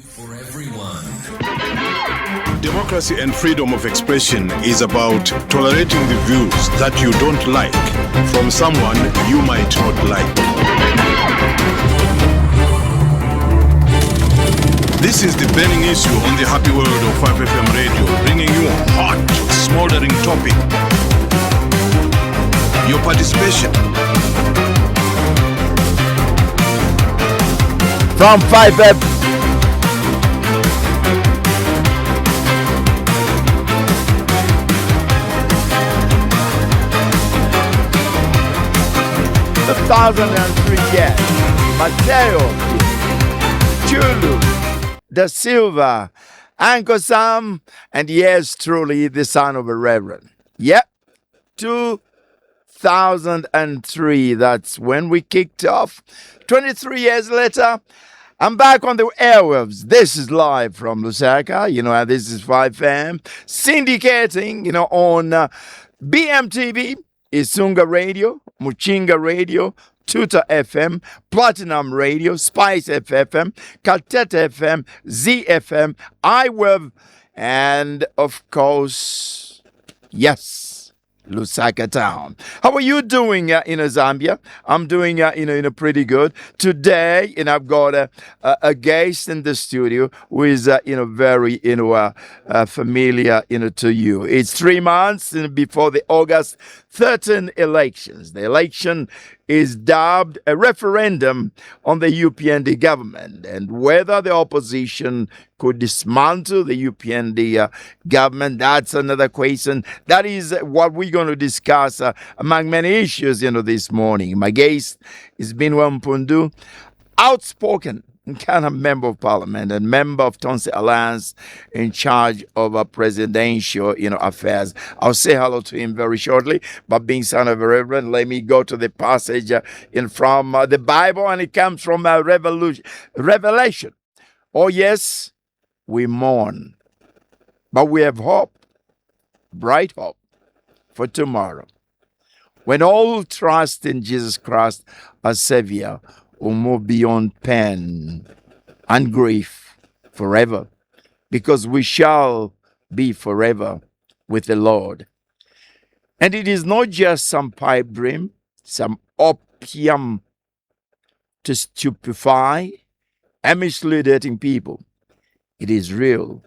For everyone. Democracy and freedom of expression is about tolerating the views that you don't like from someone you might not like. This is the burning issue on the happy world of 5FM radio, bringing you a hot, smoldering topic. Your participation. From 5FM. The 2003 years, Mateo, Chulu, Da Silva, Uncle Sam, and yes, truly, the son of a reverend. Yep, 2003, that's when we kicked off. 23 years later, I'm back on the airwaves. This is live from Lusaka, and this is 5FM, syndicating, on BMTV, Isunga Radio, Muchinga Radio, Tuta FM, Platinum Radio, Spice FM, Kalteta FM, ZFM, iWeb, and of course, yes, Lusaka Town. How are you doing in Zambia? I'm doing pretty good. Today, I've got a guest in the studio who is very familiar to you. It's 3 months before the August 13 elections. The election is dubbed a referendum on the UPND government and whether the opposition could dismantle the UPND government. That's another question. That is what we're going to discuss among many issues, this morning. My guest is Binwell Mpundu, outspoken kind of member of parliament and member of Tonse Alliance in charge of presidential, affairs. I'll say hello to him very shortly, but being son of a reverend, let me go to the passage from the Bible, and it comes from Revelation. Oh yes, we mourn, but we have hope, bright hope for tomorrow, when all who trust in Jesus Christ as Savior will move beyond pain and grief forever, because we shall be forever with the Lord. And it is not just some pipe dream, some opium to stupefy and misleading people. It is real,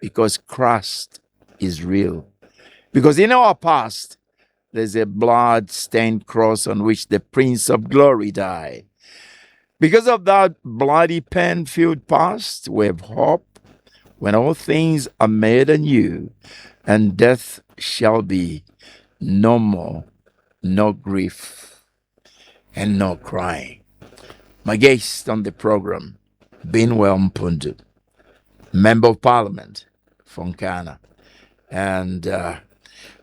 because Christ is real. Because in our past, there's a blood-stained cross on which the Prince of Glory died. Because of that bloody pain-filled past, we have hope when all things are made anew, and death shall be no more, no grief, and no crying. My guest on the program, Binwell Mpundu, Member of Parliament from Ghana, and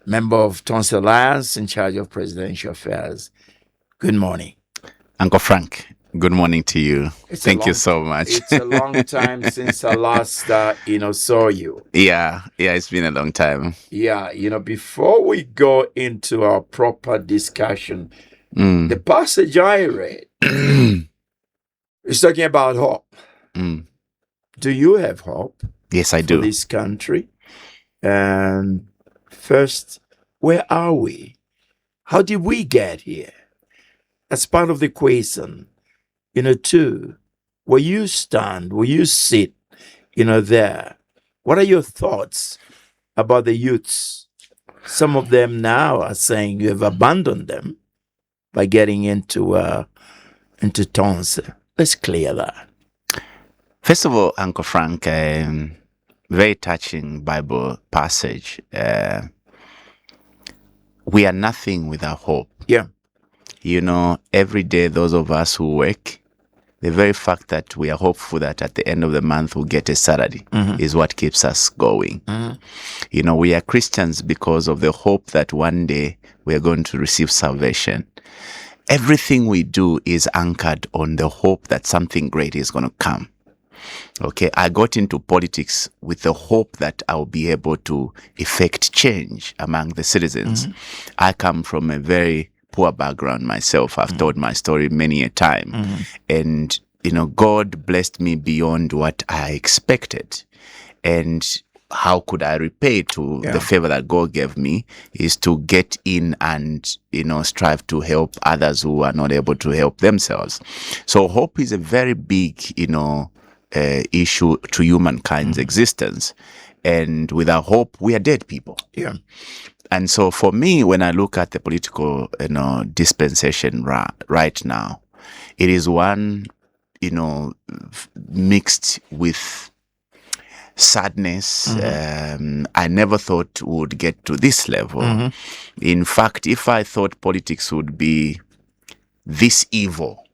member of Tonse Alliance in charge of presidential affairs. Good morning. Uncle Frank. Good morning to you. Thank you so much. It's a long time since I last, saw you. Yeah, it's been a long time. Yeah, before we go into our proper discussion, the passage I read is talking about hope. Do you have hope? Yes, I do. For this country? And first, where are we? How did we get here? That's part of the question. Two, where you stand, where you sit, there, what are your thoughts about the youths? Some of them now are saying you have abandoned them by getting into Tonse. Let's clear that. First of all, Uncle Frank, very touching Bible passage. We are nothing without hope. Yeah. Every day, those of us who work, the very fact that we are hopeful that at the end of the month we'll get a salary is what keeps us going. We are Christians because of the hope that one day we are going to receive salvation. Everything we do is anchored on the hope that something great is going to come. Okay, I got into politics with the hope that I'll be able to effect change among the citizens. I come from a very poor background myself. I've told my story many a time. And God blessed me beyond what I expected. And how could I repay to the favor that God gave me is to get in and, strive to help others who are not able to help themselves. So hope is a very big, issue to humankind's existence. And without hope, we are dead people. Yeah. And so for me, when I look at the political, dispensation right now, it is one, mixed with sadness. I never thought would get to this level. In fact, if I thought politics would be this evil,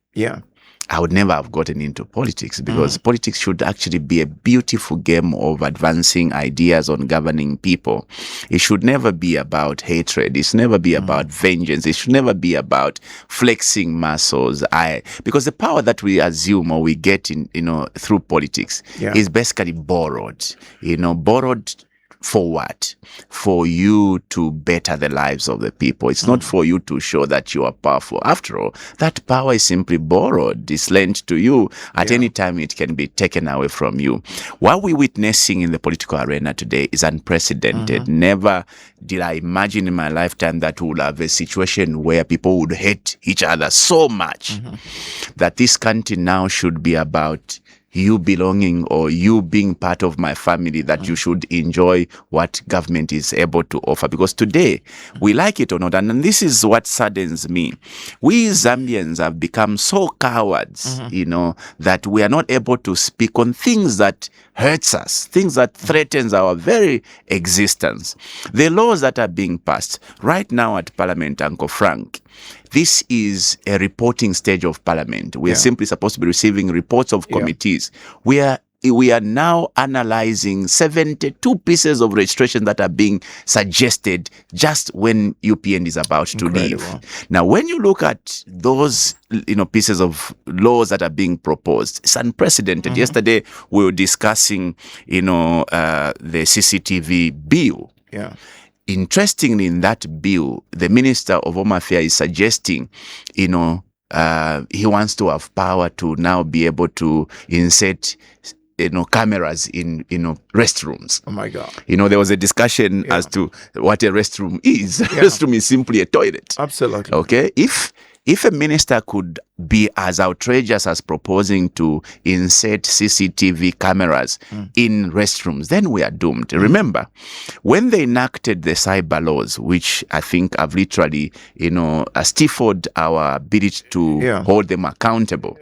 I would never have gotten into politics, because politics should actually be a beautiful game of advancing ideas on governing people. It should never be about hatred. It should never be about vengeance. It should never be about flexing muscles. Because the power that we assume or we get in, through politics is basically borrowed. Borrowed for what? For you to better the lives of the people. It's not for you to show that you are powerful. After all, that power is simply borrowed. It's lent to you. At any time, it can be taken away from you. What we're witnessing in the political arena today is unprecedented. Never did I imagine in my lifetime that we would have a situation where people would hate each other so much that this country now should be about you belonging or you being part of my family, that you should enjoy what government is able to offer. Because today, we like it or not, and this is what saddens me. We Zambians have become so cowards, that we are not able to speak on things that hurts us, things that threatens our very existence. The laws that are being passed right now at Parliament, Uncle Frank, this is a reporting stage of Parliament. We are simply supposed to be receiving reports of committees. We are now analyzing 72 pieces of registration that are being suggested just when UPN is about to leave. Now, when you look at those, pieces of laws that are being proposed, it's unprecedented. Yesterday, we were discussing, the CCTV bill. Interestingly, in that bill, the Minister of Home Affairs is suggesting, he wants to have power to now be able to insert, cameras in, restrooms. Oh my God. There was a discussion as to what a restroom is. A restroom is simply a toilet. Absolutely. Okay. If a minister could be as outrageous as proposing to insert CCTV cameras in restrooms, then we are doomed. Remember, when they enacted the cyber laws, which I think have literally, stifled our ability to hold them accountable,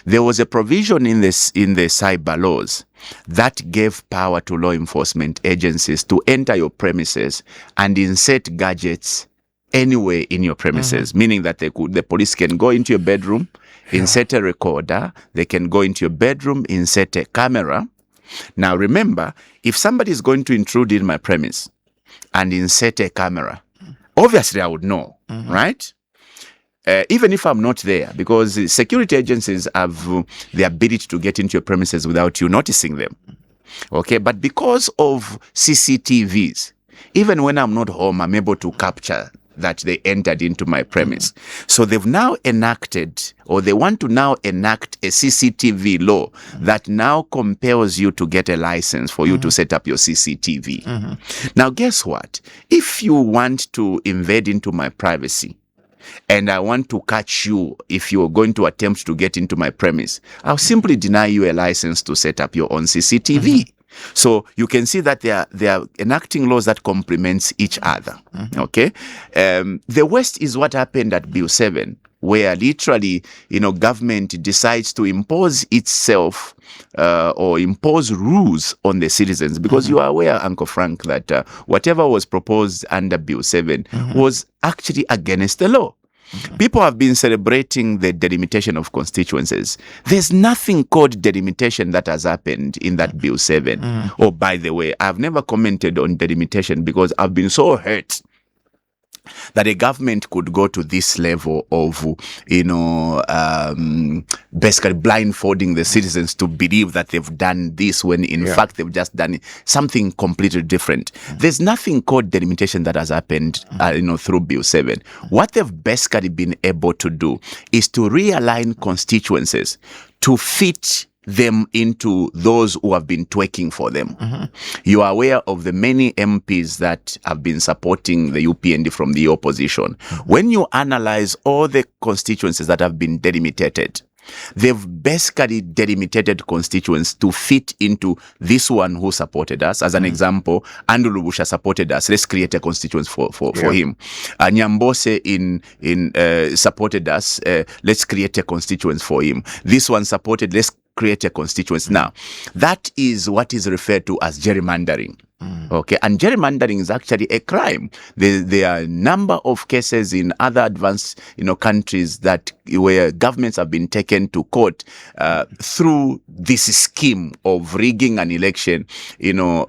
there was a provision in the cyber laws that gave power to law enforcement agencies to enter your premises and insert gadgets anywhere in your premises, meaning that the police can go into your bedroom, insert a recorder, they can go into your bedroom, insert a camera. Now remember, if somebody is going to intrude in my premise and insert a camera, obviously I would know, right? Even if I'm not there, because security agencies have the ability to get into your premises without you noticing them. Okay, but because of CCTVs, even when I'm not home, I'm able to capture that they entered into my premise. So they've now enacted, or they want to now enact a CCTV law that now compels you to get a license for you to set up your CCTV. Now, guess what? If you want to invade into my privacy, and I want to catch you if you're going to attempt to get into my premise, I'll simply deny you a license to set up your own CCTV. So you can see that they are enacting laws that complements each other. Okay, the worst is what happened at Bill 7, where literally, government decides to impose itself or impose rules on the citizens, because you are aware, Uncle Frank, that whatever was proposed under Bill 7 was actually against the law. People have been celebrating the delimitation of constituencies. There's nothing called delimitation that has happened in that Bill 7. Oh, by the way, I've never commented on delimitation because I've been so hurt that a government could go to this level of, basically blindfolding the citizens to believe that they've done this when in fact they've just done something completely different. There's nothing called delimitation that has happened, through Bill 7. What they've basically been able to do is to realign constituencies to fit them into those who have been twerking for them. You are aware of the many MPs that have been supporting the UPND from the opposition. When you analyze all the constituencies that have been delimited, they've basically delimited constituents to fit into this one who supported us. As an example, Andrew Lubusha supported us. Let's create a constituency for him. Nyambose in supported us. Let's create a constituency for him. This one supported. Let's create a constituency. Now, that is what is referred to as gerrymandering. Okay, and gerrymandering is actually a crime. There are a number of cases in other advanced, countries where governments have been taken to court through this scheme of rigging an election,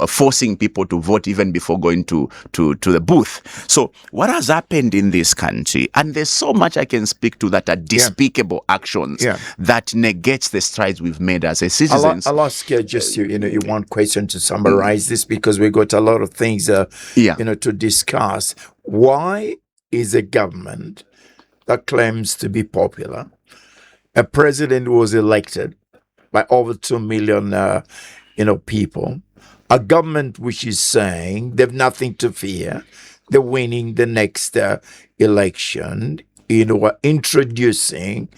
forcing people to vote even before going to the booth. So what has happened in this country, and there's so much I can speak to that are despicable actions that negates the strides we've made as a citizens. I'll ask you just you one question to summarize this, because we got a lot of things to discuss. Why is a government that claims to be popular, a president who was elected by over 2 million people, a government which is saying they've nothing to fear, they're winning the next election, introducing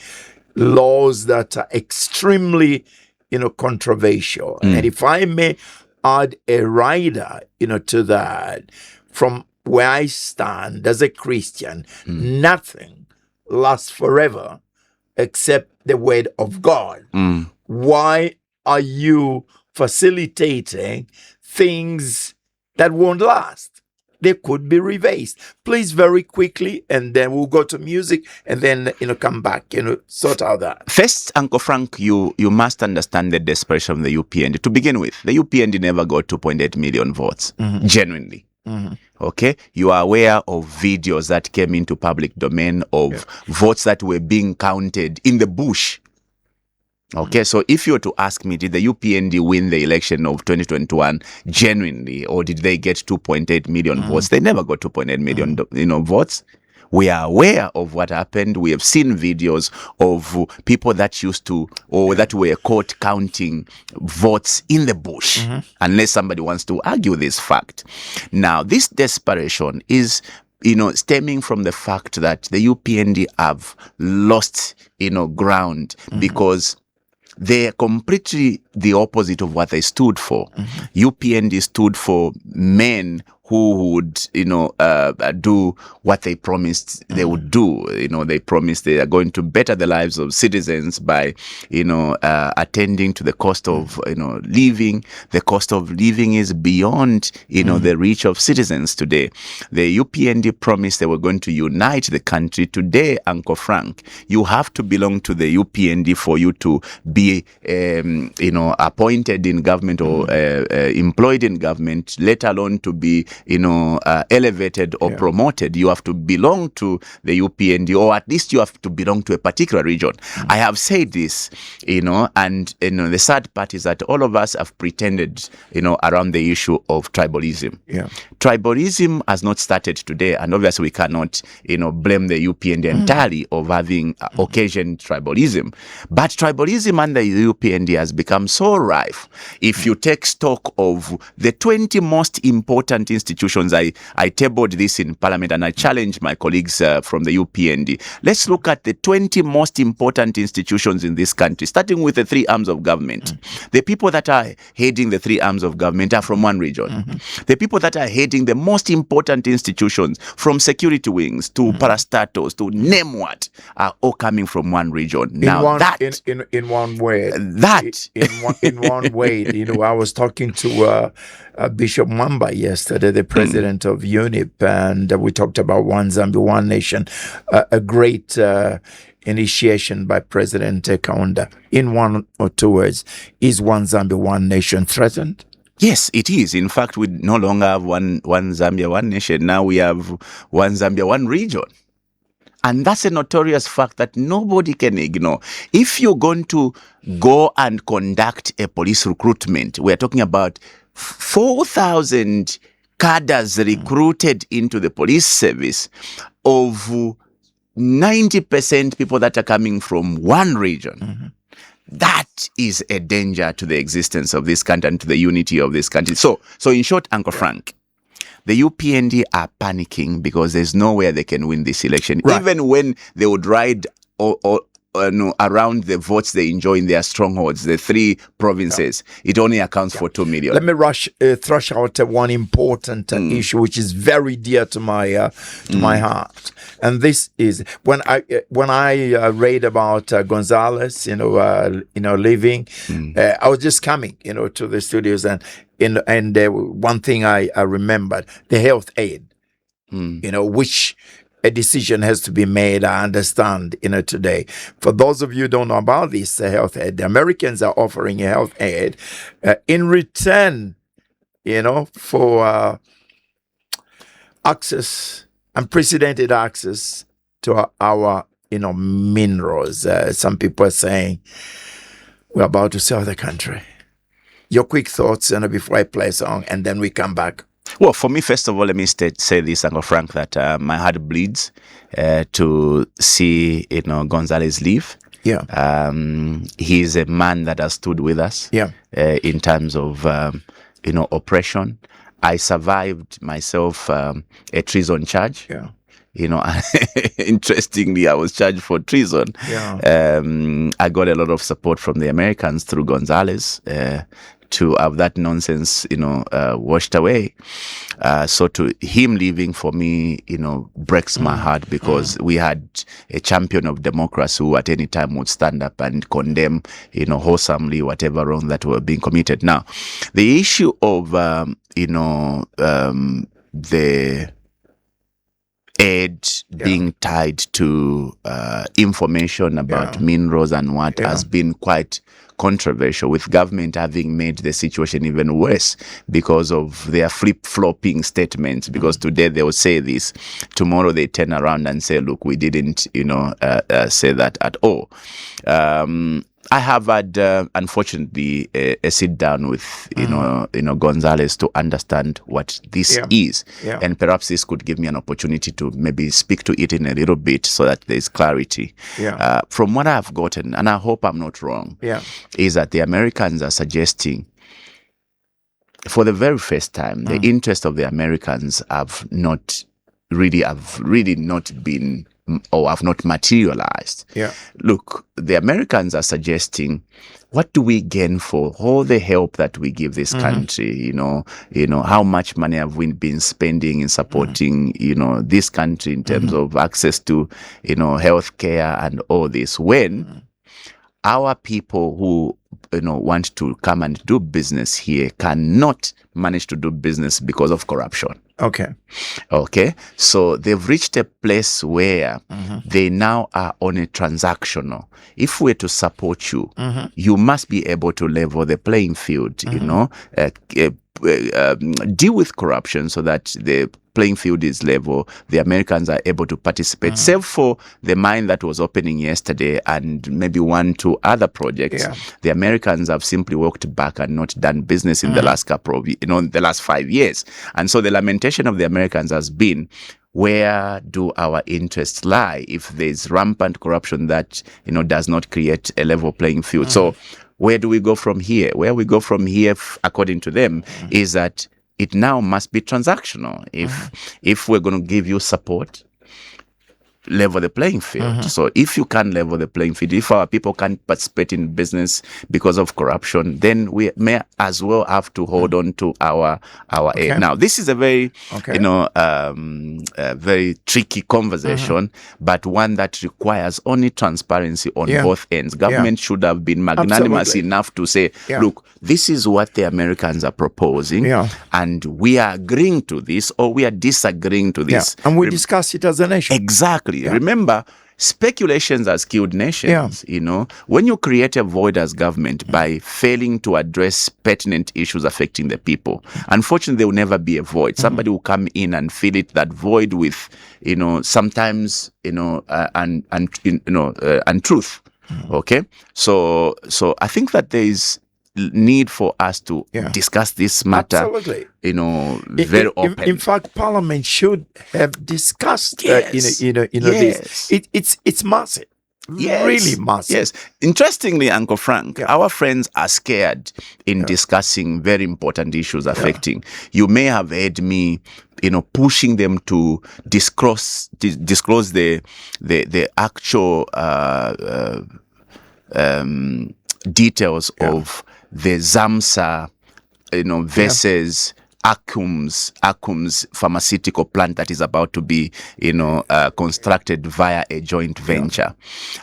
laws that are extremely controversial. And if I may add a rider, to that, from where I stand as a Christian, nothing lasts forever except the word of God. Why are you facilitating things that won't last? They could be revised. Please, very quickly, and then we'll go to music, and then come back, sort out that. First, Uncle Frank, you must understand the desperation of the UPND. To begin with, the UPND never got 2.8 million votes, genuinely. Okay, you are aware of videos that came into public domain of votes that were being counted in the bush. Okay, so if you were to ask me, did the UPND win the election of 2021 genuinely, or did they get 2.8 million votes? They never got 2.8 million, votes. We are aware of what happened. We have seen videos of people that used to, or that were caught counting votes in the bush, unless somebody wants to argue this fact. Now, this desperation is stemming from the fact that the UPND have lost, ground, because they're completely the opposite of what they stood for. UPND stood for men who would, do what they promised they would do. They promised they are going to better the lives of citizens by, attending to the cost of, living. The cost of living is beyond, the reach of citizens today. The UPND promised they were going to unite the country. Today, Uncle Frank, you have to belong to the UPND for you to be, appointed in government or employed in government, let alone to be elevated or promoted. You have to belong to the UPND, or at least you have to belong to a particular region. I have said this, and the sad part is that all of us have pretended, around the issue of tribalism. Tribalism has not started today, and obviously we cannot, blame the UPND entirely of having occasioned tribalism. But tribalism under the UPND has become so rife. If you take stock of the 20 most important institutions, I tabled this in Parliament and I challenged my colleagues from the UPND. Let's look at the 20 most important institutions in this country, starting with the three arms of government. The people that are heading the three arms of government are from one region. The people that are heading the most important institutions, from security wings to parastatos to name what, are all coming from one region. Now in one way, in one way, I was talking to Bishop Mwamba yesterday, the president of UNIP, and we talked about One Zambia, One Nation, a great initiation by President Kaunda. In one or two words, is One Zambia, One Nation threatened? Yes, it is. In fact, we no longer have one Zambia, one nation. Now we have one Zambia, one region. And that's a notorious fact that nobody can ignore. If you're going to go and conduct a police recruitment, we're talking about 4,000 cadres recruited into the police service, of 90% people that are coming from one region. That is a danger to the existence of this country and to the unity of this country. So in short, Uncle Frank, the UPND are panicking because there's nowhere they can win this election. Right. Even when they would ride around the votes they enjoy in their strongholds, the 3 provinces, it only accounts for 2 million. Let me thrush out one important issue which is very dear to my heart, and this is when I read about Gonzalez, leaving. I was just coming, to the studios, and one thing I remembered, the health aid, which a decision has to be made. I understand, today. For those of you who don't know about this health aid, the Americans are offering a health aid in return, for unprecedented access to our, minerals. Some people are saying we're about to sell the country. Your quick thoughts, before I play a song, and then we come back. Well, for me, first of all, let me say this, Uncle Frank, that my heart bleeds to see, Gonzalez leave. Yeah. He's a man that has stood with us. Yeah. In terms of, oppression. I survived myself a treason charge. Yeah. Interestingly, I was charged for treason. Yeah. I got a lot of support from the Americans through Gonzalez to have that nonsense, washed away. So to him leaving, for me, breaks my heart, because we had a champion of democracy who at any time would stand up and condemn, wholesomely whatever wrong that were being committed. Now, the issue of, the aid being tied to information about minerals and what has been quite controversial, with government having made the situation even worse because of their flip-flopping statements. Because today they will say this, tomorrow they turn around and say, look, we didn't, say that at all. I have had, unfortunately, a sit down with, Gonzalez to understand what this is. Yeah. And perhaps this could give me an opportunity to maybe speak to it in a little bit so that there's clarity. Yeah. From what I've gotten, and I hope I'm not wrong, is that the Americans are suggesting, for the very first time, the interest of the Americans have really not been, or have not materialized. Yeah. Look, the Americans are suggesting, what do we gain for all the help that we give this country? How much money have we been spending in supporting, this country in terms of access to, health care and all this, when our people who, want to come and do business here cannot manage to do business because of corruption. Okay. So they've reached a place where they now are on a transactional. If we're to support you, you must be able to level the playing field, deal with corruption so that the playing field is level, the Americans are able to participate, save for the mine that was opening yesterday and maybe 1-2 other projects. The Americans have simply walked back and not done business in the last couple of, the last 5 years. And so the lamentation of the Americans has been, where do our interests lie if there's rampant corruption that, does not create a level playing field? So where do we go from here? Where we go from here, according to them, is that it now must be transactional. If we're going to give you support, level the playing field. So if you can't level the playing field, if our people can't participate in business because of corruption, then we may as well have to hold on to our aid. Now, this is a very, very tricky conversation, but one that requires only transparency on both ends. Government should have been magnanimous enough to say, look, this is what the Americans are proposing, and we are agreeing to this, or we are disagreeing to this. And we discuss it as a nation. Exactly. Remember, speculations has killed nations. You know, when you create a void as government by failing to address pertinent issues affecting the people, unfortunately, there will never be a void. Somebody will come in and fill it, that void, with, you know, sometimes, you know, untruth. Okay, so I think that there is need for us to discuss this matter. Absolutely. You know, very open. In fact, Parliament should have discussed, Yes. this. It's massive. Yes. Really massive. Yes. Interestingly, Uncle Frank, our friends are scared in discussing very important issues affecting. You may have heard me, you know, pushing them to disclose the actual details of the ZAMSA, you know, versus Acum's pharmaceutical plant that is about to be, you know, constructed via a joint venture.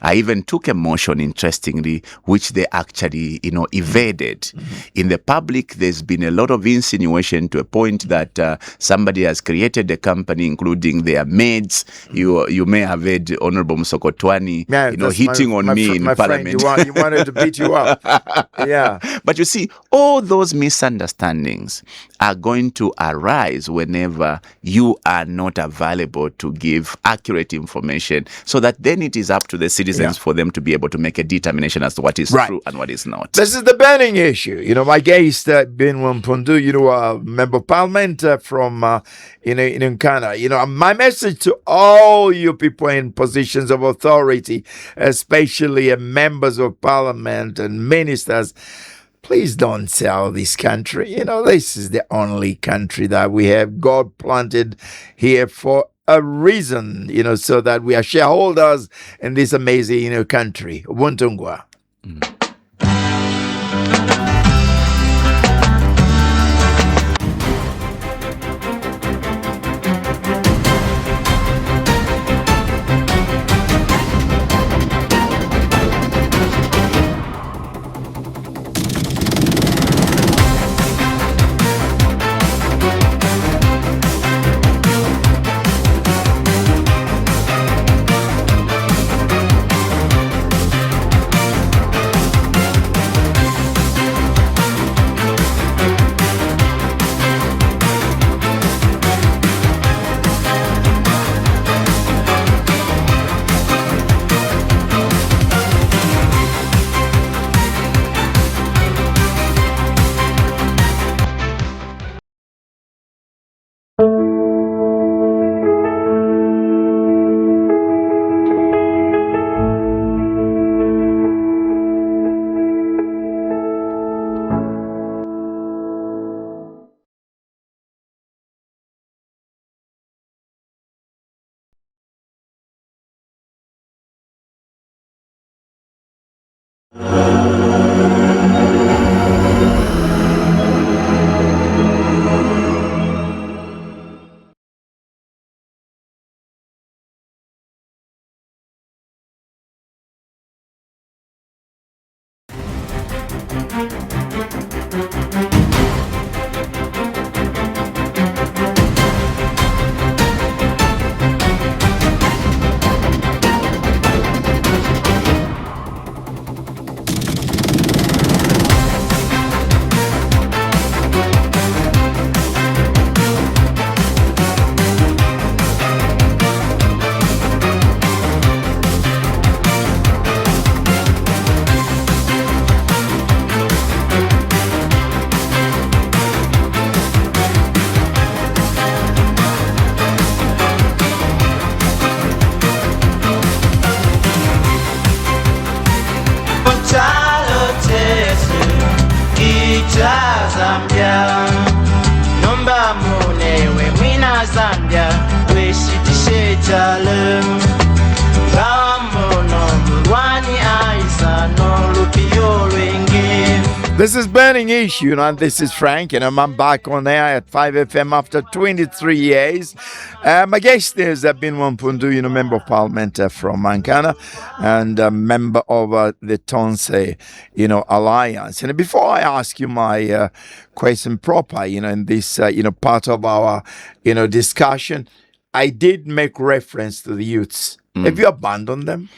I even took a motion, interestingly, which they actually, you know, evaded. In the public, there's been a lot of insinuation to a point that somebody has created a company, including their maids. You may have heard Honorable Msokotwani, you know, hitting on me in Parliament. Friend, you wanted to beat you up. Yeah. But you see, all those misunderstandings are going to arise whenever you are not available to give accurate information, so that then it is up to the citizens for them to be able to make a determination as to what is true and what is not. This is the burning issue. You know, my guest, Binwell Mpundu, you know, a member of Parliament from in Ghana. You know, my message to all you people in positions of authority, especially members of Parliament and ministers, please don't sell this country. You know, this is the only country that we have. God planted here for a reason, you know, so that we are shareholders in this amazing, you know, country. Ubuntu. Zambia nomba munewe mwina Zambia weshitishe jale Rambo nomurwani aisa no lupio lwenge. This is Burning Issue, and this is Frank, and I'm back on air at 5FM after 23 years. My guest is Binwell Mpundu, you know, Member of Parliament from Ghana, and a member of the Tonse, you know, Alliance. And before I ask you my question proper, you know, in this, you know, part of our, you know, discussion, I did make reference to the youths Have you abandoned them?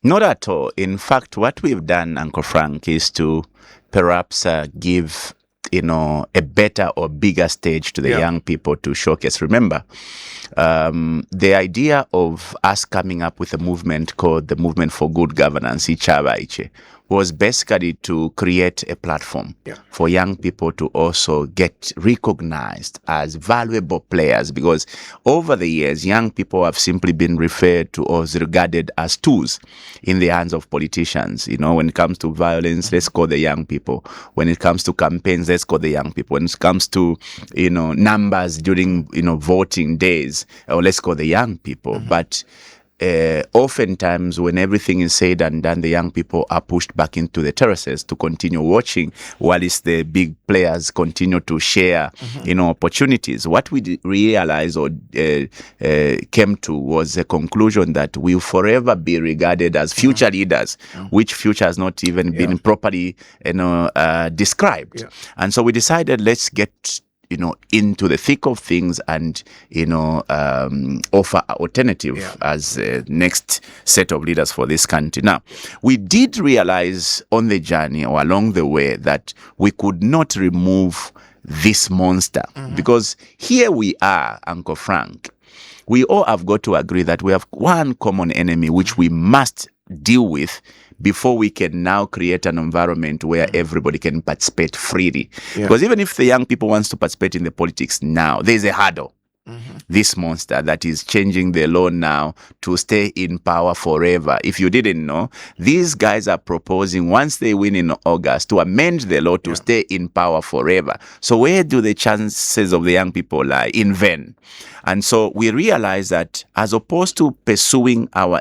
Not at all. In fact, what we've done, Uncle Frank, is to perhaps give a better or bigger stage to the young people to showcase. Remember, the idea of us coming up with a movement called the Movement for Good Governance, Ichabayiche, was basically to create a platform for young people to also get recognized as valuable players, because over the years, young people have simply been referred to or regarded as tools in the hands of politicians. When it comes to violence, let's call the young people. When it comes to campaigns, let's call the young people. When it comes to, numbers during, voting days, or let's call the young people. But oftentimes, when everything is said and done, the young people are pushed back into the terraces to continue watching, while the big players continue to share, opportunities. What we realized or came to was a conclusion that we'll forever be regarded as future leaders, which future has not even been properly, described. And so we decided, let's get into the thick of things and, offer alternative as the next set of leaders for this country. Now, we did realize on the journey or along the way that we could not remove this monster, because here we are, Uncle Frank. We all have got to agree that we have one common enemy which we must deal with before we can now create an environment where everybody can participate freely. Because even if the young people wants to participate in the politics now, there's a hurdle. This monster that is changing the law now to stay in power forever. If you didn't know, these guys are proposing, once they win in August, to amend the law to stay in power forever. So where do the chances of the young people lie? In vain. And so we realize that as opposed to pursuing our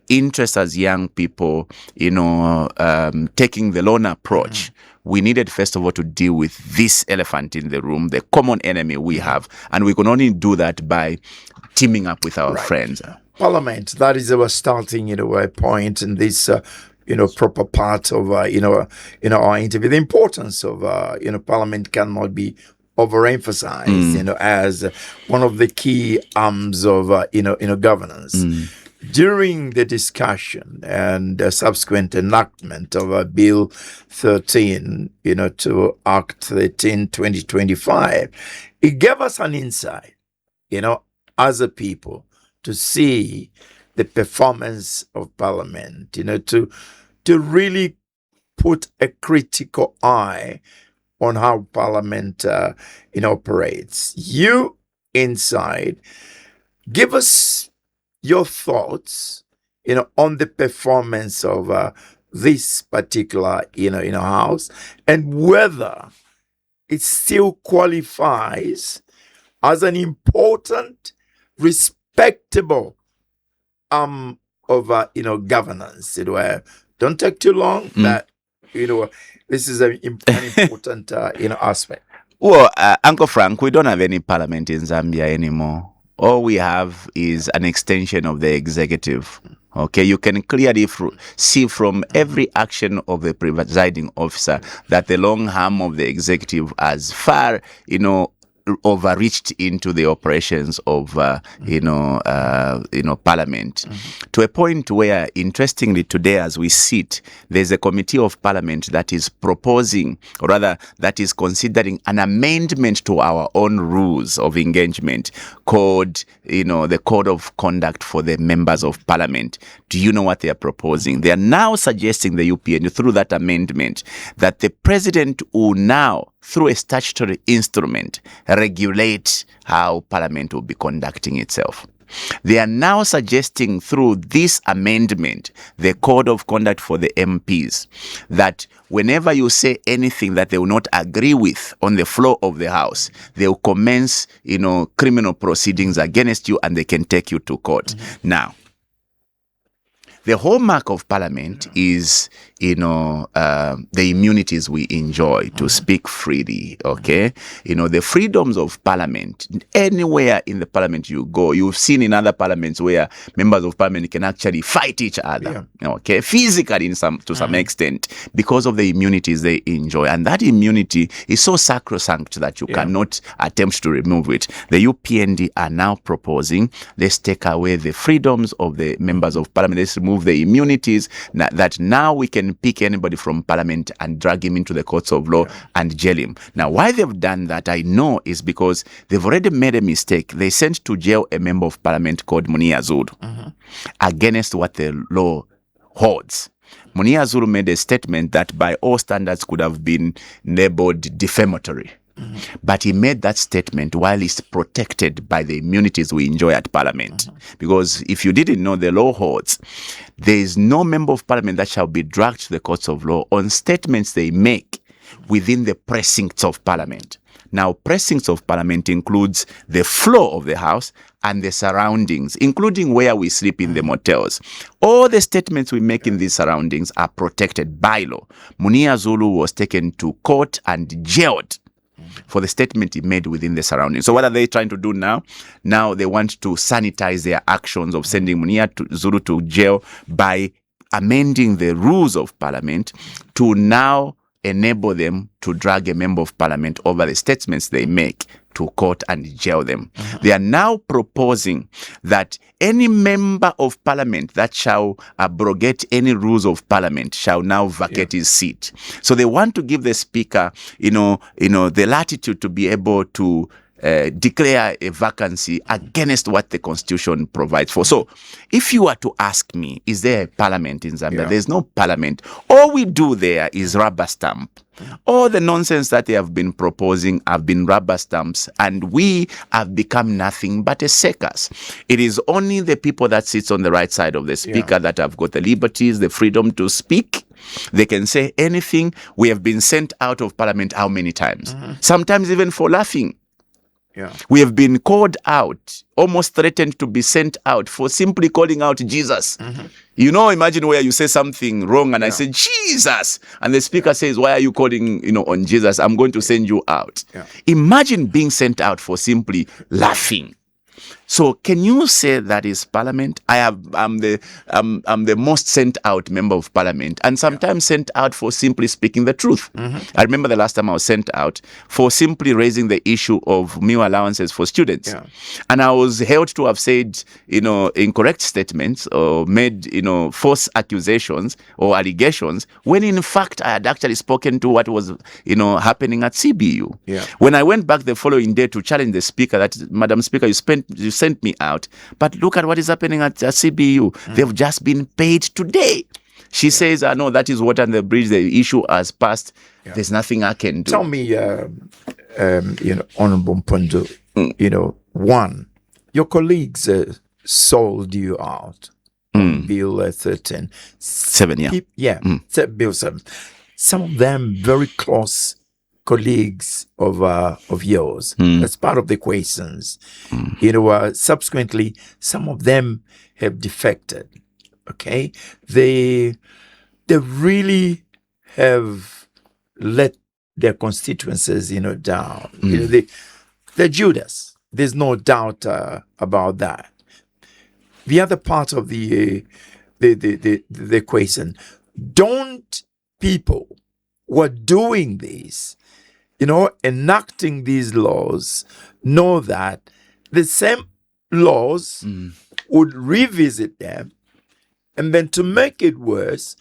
interest as young people, taking the lone approach, we needed first of all to deal with this elephant in the room, the common enemy we have, and we can only do that by teaming up with our friends. Parliament, that is our starting, point in this, proper part of, our interview. The importance of, Parliament cannot be overemphasized, as one of the key arms of, governance. During the discussion and subsequent enactment of Bill 13, to Act 13, 2025, it gave us an insight, as a people, to see the performance of Parliament, to really put a critical eye on how Parliament, operates. You inside, give us your thoughts, on the performance of this particular, house, and whether it still qualifies as an important, respectable of governance. Don't take too long. That this is an important aspect. Well, Uncle Frank, we don't have any parliament in Zambia anymore. All we have is an extension of the executive. Okay, you can clearly see from every action of the presiding officer that the long arm of the executive has far, overreached into the operations of, Parliament, to a point where, interestingly, today as we sit, there's a committee of Parliament that is proposing, or rather, that is considering an amendment to our own rules of engagement called, the Code of Conduct for the Members of Parliament. Do you know what they are proposing? They are now suggesting, the UPN, through that amendment, that the president will now, through a statutory instrument, regulate how Parliament will be conducting itself. They are now suggesting through this amendment, the Code of Conduct for the MPs, that whenever you say anything that they will not agree with on the floor of the House, they will commence, criminal proceedings against you and they can take you to court. Now, the hallmark of Parliament is, the immunities we enjoy to speak freely, okay? The freedoms of Parliament, anywhere in the Parliament you go, you've seen in other parliaments where members of Parliament can actually fight each other, okay, physically to some extent, because of the immunities they enjoy. And that immunity is so sacrosanct that you cannot attempt to remove it. The UPND are now proposing, let's take away the freedoms of the members of Parliament, let's remove the immunities, that now we can pick anybody from Parliament and drag him into the courts of law and jail him. Now, why they've done that, I know, is because they've already made a mistake. They sent to jail a member of Parliament called Munia Zulu against what the law holds. Munia Zulu made a statement that by all standards could have been labeled defamatory. But he made that statement while he's protected by the immunities we enjoy at Parliament. Because if you didn't know, the law holds, there is no member of Parliament that shall be dragged to the courts of law on statements they make within the precincts of Parliament. Now, precincts of Parliament includes the floor of the House and the surroundings, including where we sleep in the motels. All the statements we make in these surroundings are protected by law. Munia Zulu was taken to court and jailed for the statement he made within the surroundings. So what are they trying to do now? Now they want to sanitize their actions of sending Munia Zulu to jail by amending the rules of Parliament to now enable them to drag a member of Parliament over the statements they make to court and jail them. They are now proposing that any member of Parliament that shall abrogate any rules of Parliament shall now vacate his seat. So they want to give the Speaker, the latitude to be able to declare a vacancy against what the Constitution provides for. So if you were to ask me, is there a parliament in Zambia? There's no parliament. All we do there is rubber stamp. All the nonsense that they have been proposing have been rubber stamps, and we have become nothing but a circus. It is only the people that sits on the right side of the Speaker that have got the liberties, the freedom to speak. They can say anything. We have been sent out of Parliament how many times? Sometimes even for laughing. We have been called out, almost threatened to be sent out for simply calling out Jesus. Imagine where you say something wrong and I say, Jesus! And the Speaker says, why are you calling, on Jesus? I'm going to send you out. Imagine being sent out for simply laughing. So can you say that is Parliament? I'm the most sent out member of Parliament, and sometimes sent out for simply speaking the truth. I remember the last time I was sent out for simply raising the issue of meal allowances for students, and I was held to have said incorrect statements or made false accusations or allegations when in fact I had actually spoken to what was happening at CBU. When I went back the following day to challenge the Speaker that, Madam Speaker, you sent me out, but look at what is happening at CBU. They've just been paid today. She says, no, that is water under the bridge. The issue has passed. There's nothing I can do. Tell me, Honorable Mpundu, one, your colleagues sold you out on Bill 13. 7, Bill 7. Some of them very close colleagues of yours. That's part of the equations. Subsequently, some of them have defected. Okay, they really have let their constituencies, down. They're Judas. There's no doubt about that. The other part of the equation: don't people who are doing this, enacting these laws, know that the same laws would revisit them, and then to make it worse,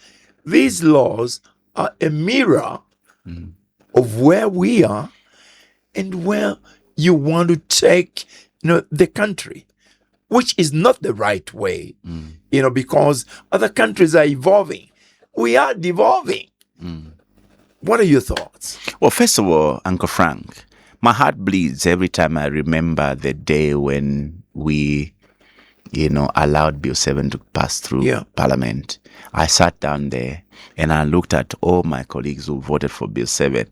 these laws are a mirror of where we are and where you want to take, the country, which is not the right way, because other countries are evolving. We are devolving. What are your thoughts? Well, first of all, Uncle Frank, my heart bleeds every time I remember the day when we allowed Bill 7 to pass through Parliament. I sat down there and I looked at all my colleagues who voted for Bill 7,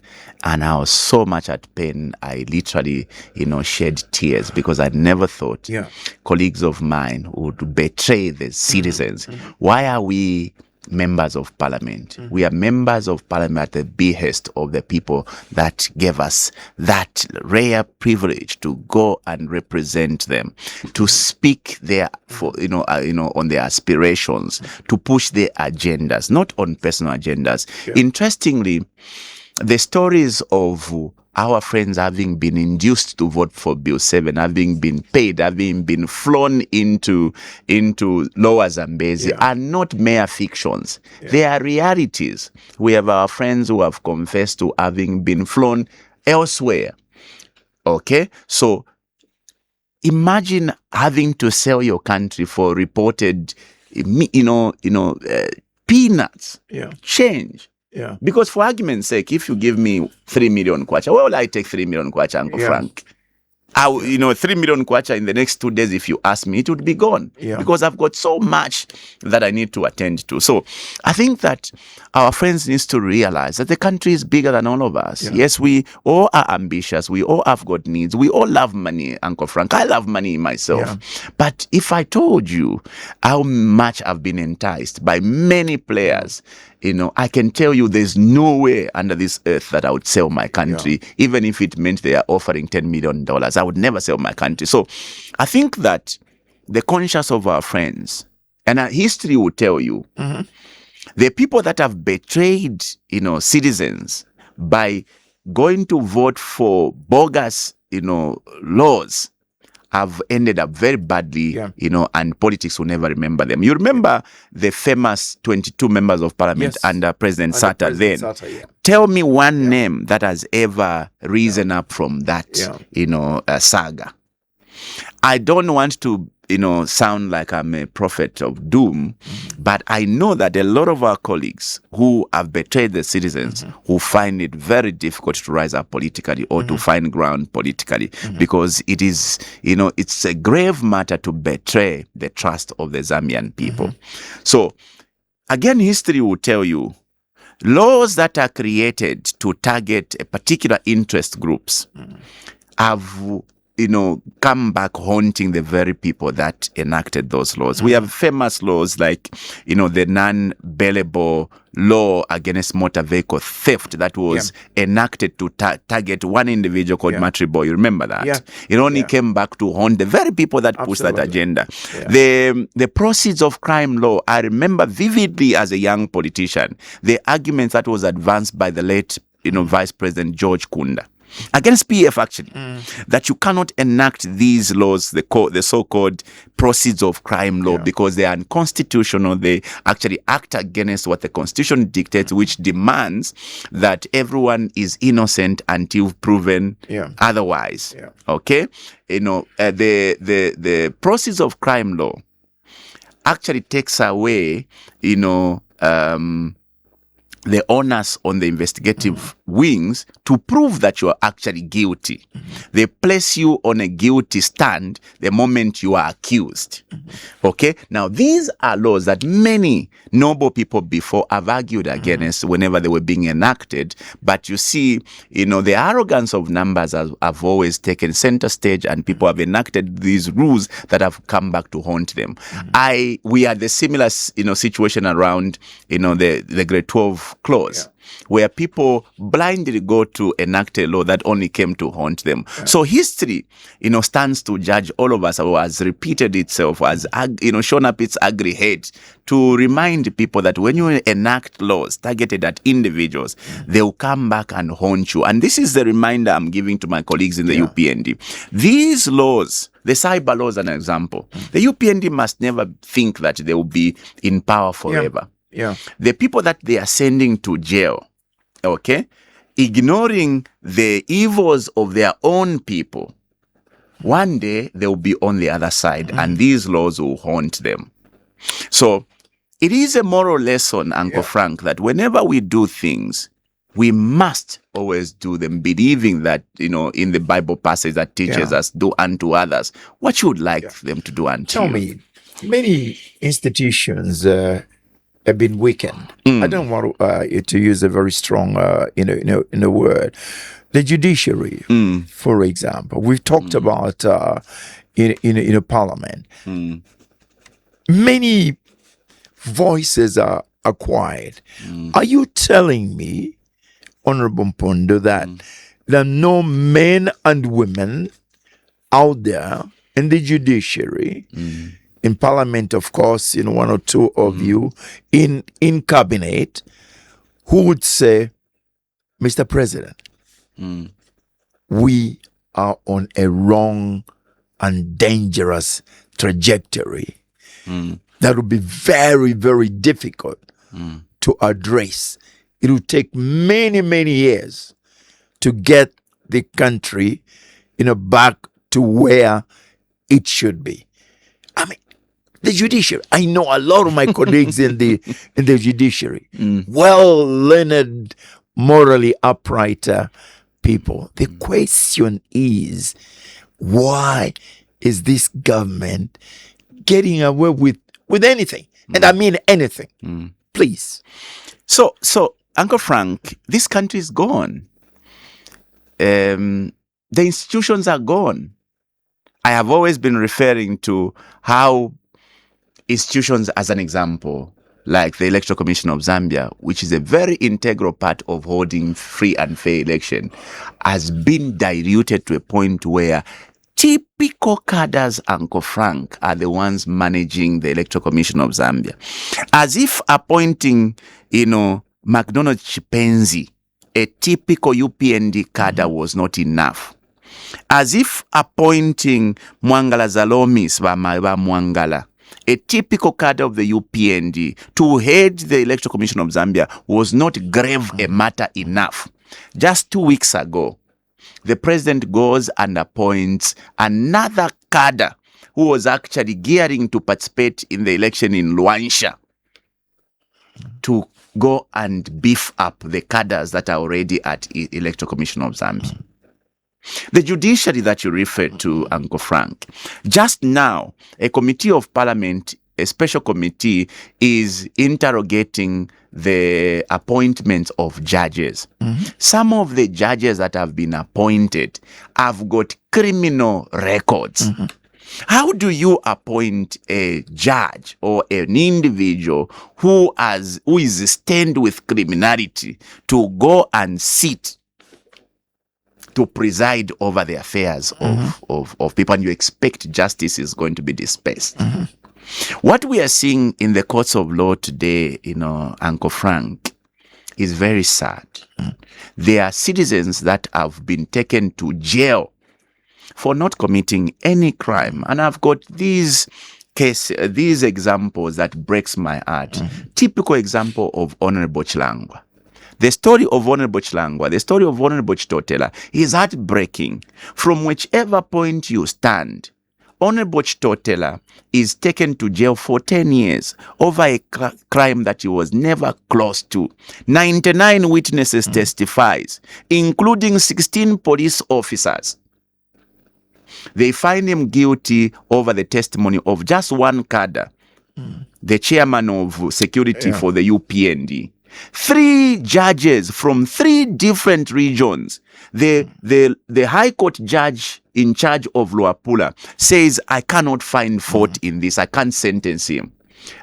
and I was so much at pain. I literally, shed tears because I never thought colleagues of mine would betray the citizens. Why are we members of Parliament? We are members of Parliament at the behest of the people that gave us that rare privilege to go and represent them, to speak their on their aspirations, to push their agendas, not on personal agendas. Interestingly, the stories of our friends having been induced to vote for Bill 7, having been paid, having been flown into Lower Zambezi are not mere fictions. They are realities. We have our friends who have confessed to having been flown elsewhere. Okay? So imagine having to sell your country for reported, peanuts, change. Yeah. Because for argument's sake, if you give me 3 million kwacha, where will I take 3 million kwacha, Uncle Frank? 3 million kwacha in the next 2 days, if you ask me, it would be gone. Because I've got so much that I need to attend to. So I think that our friends need to realize that the country is bigger than all of us. Yes, we all are ambitious. We all have got needs. We all love money, Uncle Frank. I love money myself. But if I told you how much I've been enticed by many players, I can tell you there's no way under this earth that I would sell my country, even if it meant they are offering $10 million. I would never sell my country. So I think that the conscience of our friends, and our history will tell you, the people that have betrayed, citizens by going to vote for bogus, laws, have ended up very badly, and politics will never remember them. You remember the famous 22 members of Parliament under President Sata then. Tell me one name that has ever risen up from that, saga. I don't want to, sound like I'm a prophet of doom, but I know that a lot of our colleagues who have betrayed the citizens who find it very difficult to rise up politically or to find ground politically because it is, it's a grave matter to betray the trust of the Zambian people. So, again, history will tell you laws that are created to target a particular interest groups have come back haunting the very people that enacted those laws. We have famous laws like, the non-bailable law against motor vehicle theft that was enacted to target one individual called Matribo. You remember that? It only came back to haunt the very people that pushed that agenda. The proceeds of crime law, I remember vividly as a young politician, the argument that was advanced by the late, Vice President George Kunda against PF actually, that you cannot enact these laws, the so-called proceeds of crime law, because they are unconstitutional. They actually act against what the Constitution dictates, which demands that everyone is innocent until proven otherwise. Okay, the proceeds of crime law actually takes away, the onus on the investigative wings to prove that you are actually guilty. They place you on a guilty stand the moment you are accused. Okay? Now, these are laws that many noble people before have argued against whenever they were being enacted. But you see, the arrogance of numbers have always taken center stage, and people have enacted these rules that have come back to haunt them. We are the similar, situation around, the grade 12 clause, where people blindly go to enact a law that only came to haunt them. So history, stands to judge all of us, or has repeated itself, has, shown up its ugly head to remind people that when you enact laws targeted at individuals, they will come back and haunt you. And this is the reminder I'm giving to my colleagues in the UPND. These laws, the cyber laws, an example, the UPND must never think that they will be in power forever. The people that they are sending to jail, okay, ignoring the evils of their own people, one day they will be on the other side, and these laws will haunt them. So it is a moral lesson, Uncle Frank, that whenever we do things, we must always do them, believing that, in the Bible passage that teaches us, do unto others what you would like them to do unto Tell you. me, many institutions have been weakened. I don't want to use a very strong, word. The judiciary, for example, we've talked about in a parliament. Many voices are quiet. Are you telling me, Honorable Mpundu, that there are no men and women out there in the judiciary, in parliament, of course, one or two of you, in cabinet, who would say, Mr. President, we are on a wrong and dangerous trajectory that would be very, very difficult to address. It will take many, many years to get the country, back to where it should be. I mean, the judiciary. I know a lot of my colleagues in the judiciary, well learned, morally upright people. The question is, why is this government getting away with anything? And I mean anything. Please. So, Uncle Frank, this country is gone. The institutions are gone. I have always been referring to how institutions, as an example, like the Electoral Commission of Zambia, which is a very integral part of holding free and fair election, has been diluted to a point where typical cadres, Uncle Frank, are the ones managing the Electoral Commission of Zambia. As if appointing, McDonald Chipenzi, a typical UPND cadre, was not enough. As if appointing Mwangala Zalomis Bamaiba Mwangala, a typical cadre of the UPND, to head the Electoral Commission of Zambia was not grave a matter enough. Just 2 weeks ago, the president goes and appoints another cadre who was actually gearing to participate in the election in Luansha to go and beef up the cadres that are already at Electoral Commission of Zambia. The judiciary that you referred to, Uncle Frank, just now, a committee of parliament, a special committee, is interrogating the appointments of judges. Some of the judges that have been appointed have got criminal records. How do you appoint a judge or an individual who is stained with criminality to go and sit to preside over the affairs of people, and you expect justice is going to be dispersed? What we are seeing in the courts of law today, Uncle Frank, is very sad. There are citizens that have been taken to jail for not committing any crime. And I've got these examples that breaks my heart. Typical example of Honorable Chilangwa. The story of Honorable Chilangwa, the story of Honorable Chitotela is heartbreaking. From whichever point you stand, Honorable Chitotela is taken to jail for 10 years over a crime that he was never close to. 99 witnesses testifies, including 16 police officers. They find him guilty over the testimony of just one cadre, the chairman of security for the UPND. 3 judges from 3 different regions. The High Court judge in charge of Luapula says, I cannot find fault in this. I can't sentence him.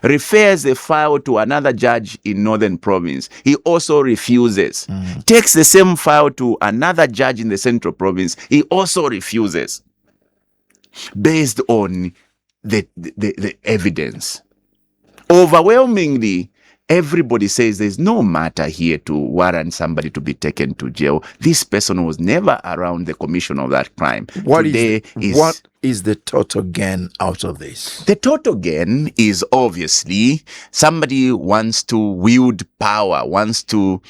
Refers the file to another judge in Northern Province. He also refuses. Takes the same file to another judge in the Central Province. He also refuses. Based on the evidence. Overwhelmingly, everybody says there's no matter here to warrant somebody to be taken to jail. This person was never around the commission of that crime. What is the total gain out of this? The total gain is obviously somebody wants to wield power, wants to,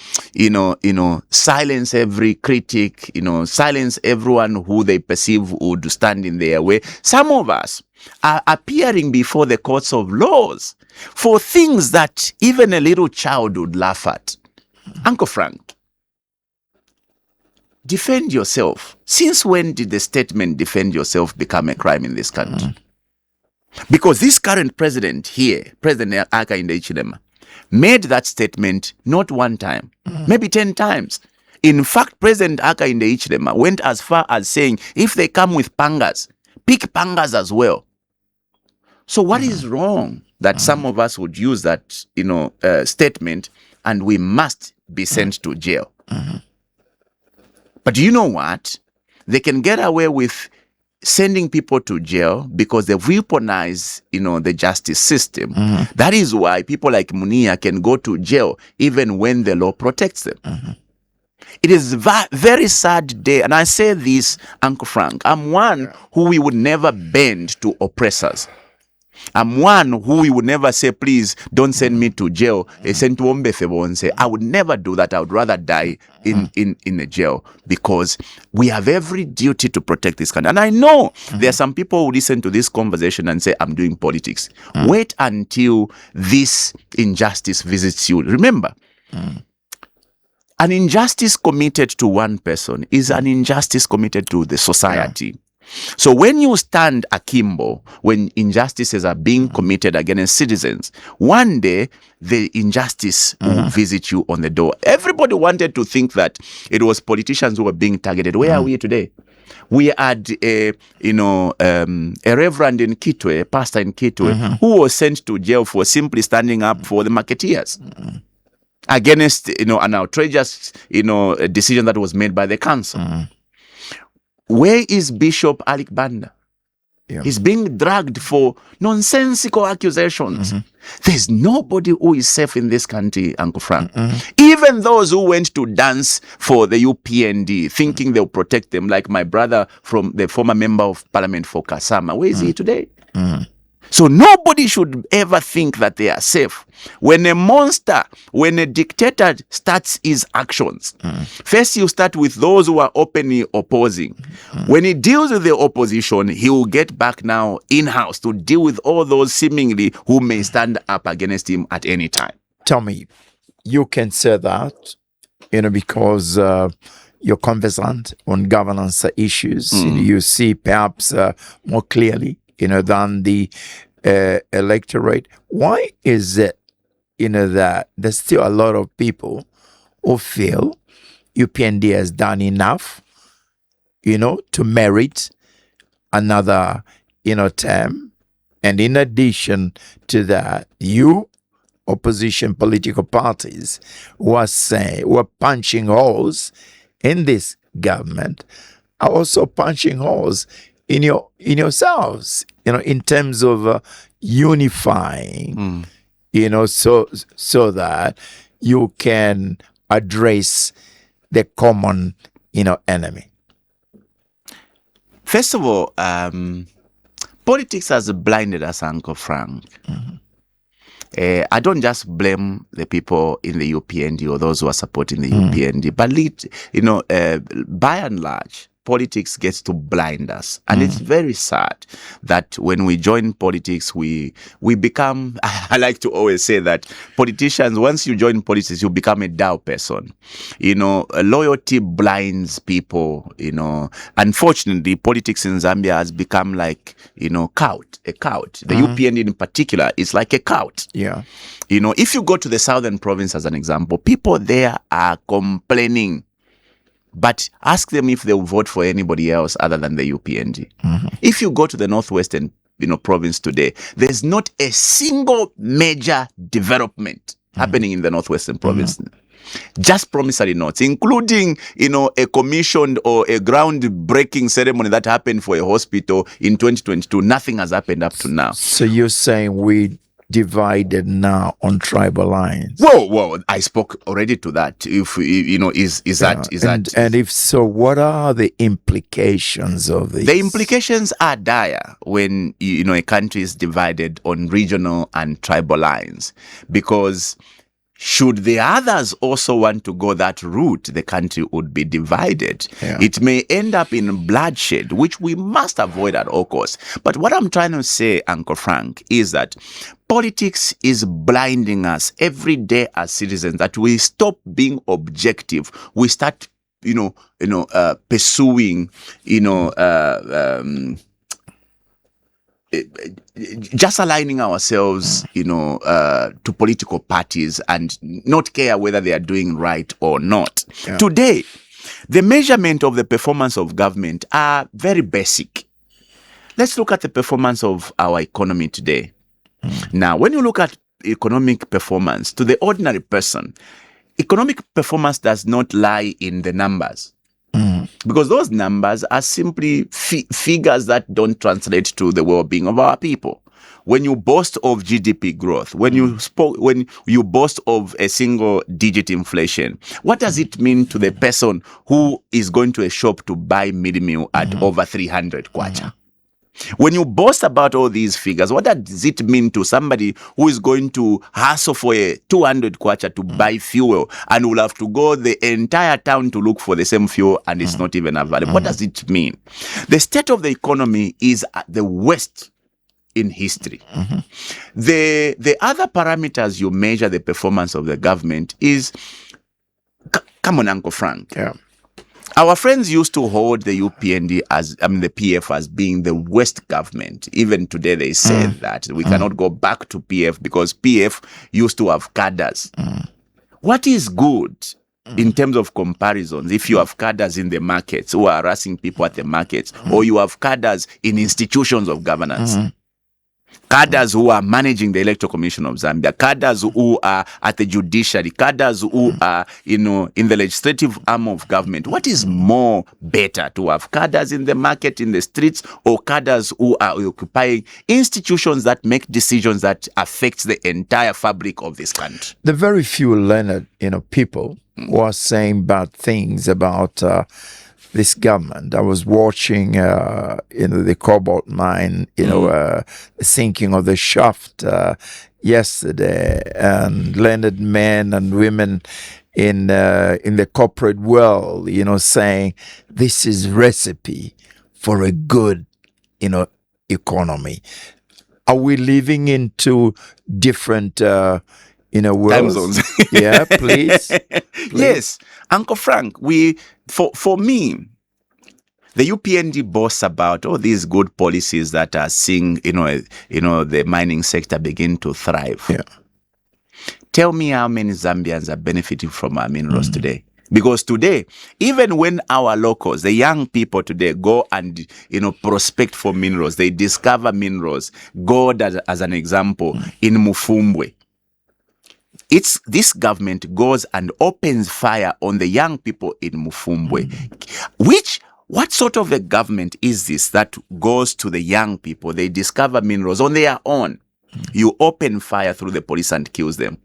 silence every critic, silence everyone who they perceive would stand in their way. Some of us are appearing before the courts of laws for things that even a little child would laugh at. Uncle Frank, defend yourself. Since when did the statement defend yourself become a crime in this country? Because this current president here, President Hakainde Hichilema, made that statement not one time, maybe 10 times. In fact, President Hakainde Hichilema went as far as saying, if they come with pangas, pick pangas as well. So what is wrong that some of us would use that, statement and we must be sent to jail? But do you know what? They can get away with sending people to jail because they weaponize, the justice system. That is why people like Munia can go to jail even when the law protects them. It is a very sad day. And I say this, Uncle Frank, I'm one who we would never bend to oppressors. I'm one who we would never say, please don't send me to jail. I would never do that. I would rather die in a jail, because we have every duty to protect this country. And I know there are some people who listen to this conversation and say, I'm doing politics. Wait until this injustice visits you. Remember, an injustice committed to one person is an injustice committed to the society. So when you stand akimbo, when injustices are being committed against citizens, one day the injustice will visit you on the door. Everybody wanted to think that it was politicians who were being targeted. Where are we today? We had a reverend in Kitwe, a pastor in Kitwe, who was sent to jail for simply standing up for the marketeers against an outrageous decision that was made by the council. Where is Bishop Alec Banda? He's being dragged for nonsensical accusations. There's nobody who is safe in this country, Uncle Frank. Even those who went to dance for the UPND, thinking they'll protect them, like my brother from the former member of Parliament for Kasama. Where is he today? So nobody should ever think that they are safe. When a dictator starts his actions, first you start with those who are openly opposing. When he deals with the opposition, he will get back now in-house to deal with all those seemingly who may stand up against him at any time. Tell me, you can say that, because you're conversant on governance issues. You see perhaps more clearly than the electorate. Why is it, that there's still a lot of people who feel UPND has done enough, to merit another, term? And in addition to that, opposition political parties who are punching holes in this government are also punching holes in yourselves, in terms of unifying, so that you can address the common, enemy. First of all, politics has blinded us, Uncle Frank. I don't just blame the people in the UPND or those who are supporting the UPND, but by and large, politics gets to blind us. And it's very sad that when we join politics, we become, I like to always say that politicians, once you join politics, you become a dull person. Loyalty blinds people, Unfortunately, politics in Zambia has become like, a cult. The UPND in particular is like a cult. Yeah. If you go to the southern province as an example, people there are complaining. But ask them if they'll vote for anybody else other than the UPND. If you go to the northwestern, province today, there's not a single major development happening in the northwestern province. Just promissory notes, including, a commissioned or a groundbreaking ceremony that happened for a hospital in 2022. Nothing has happened up to now. So you're saying we divided now on tribal lines? Whoa! I spoke already to that. If is that? And if so, what are the implications of this? The implications are dire when a country is divided on regional and tribal lines, because should the others also want to go that route, the country would be divided. It may end up in bloodshed, which we must avoid at all costs. But what I'm trying to say, Uncle Frank, is that politics is blinding us every day as citizens, that we stop being objective. We start pursuing, just aligning ourselves, to political parties and not care whether they are doing right or not. Yeah. Today, the measurement of the performance of government are very basic. Let's look at the performance of our economy today. Now, when you look at economic performance, to the ordinary person, economic performance does not lie in the numbers. Because those numbers are simply figures that don't translate to the well-being of our people. When you boast of GDP growth, when you boast of a single-digit inflation, what does it mean to the person who is going to a shop to buy mid-meal at over 300 kwacha? When you boast about all these figures, what does it mean to somebody who is going to hustle for a 200 kwacha to buy fuel and will have to go the entire town to look for the same fuel and it's not even available? What does it mean? The state of the economy is at the worst in history. The other parameters you measure the performance of the government is, come on, Uncle Frank. Yeah. Our friends used to hold the UPND the PF as being the worst government. Even today they said that we cannot go back to PF because PF used to have cadres. What is good in terms of comparisons if you have cadres in the markets who are harassing people at the markets, or you have cadres in institutions of governance? Cadres who are managing the Electoral Commission of Zambia, cadres who are at the Judiciary, cadres who are, in the legislative arm of government. What is more better, to have cadres in the market, in the streets, or cadres who are occupying institutions that make decisions that affect the entire fabric of this country? The very few learned, people who are saying bad things about this government. I was watching, the cobalt mine, the sinking of the shaft yesterday, and learned men and women in the corporate world, saying this is recipe for a good, economy. Are we living into different, worlds? Time zones? Yeah, please. Yes, Uncle Frank. For me, the UPND boasts about all these good policies that are seeing, the mining sector begin to thrive. Yeah. Tell me how many Zambians are benefiting from our minerals today. Because today, even when our locals, the young people today, go and, prospect for minerals, they discover minerals. Gold, as an example, in Mufumbwe. This government goes and opens fire on the young people in Mufumbwe. What sort of a government is this that goes to the young people? They discover minerals on their own. You open fire through the police and kills them.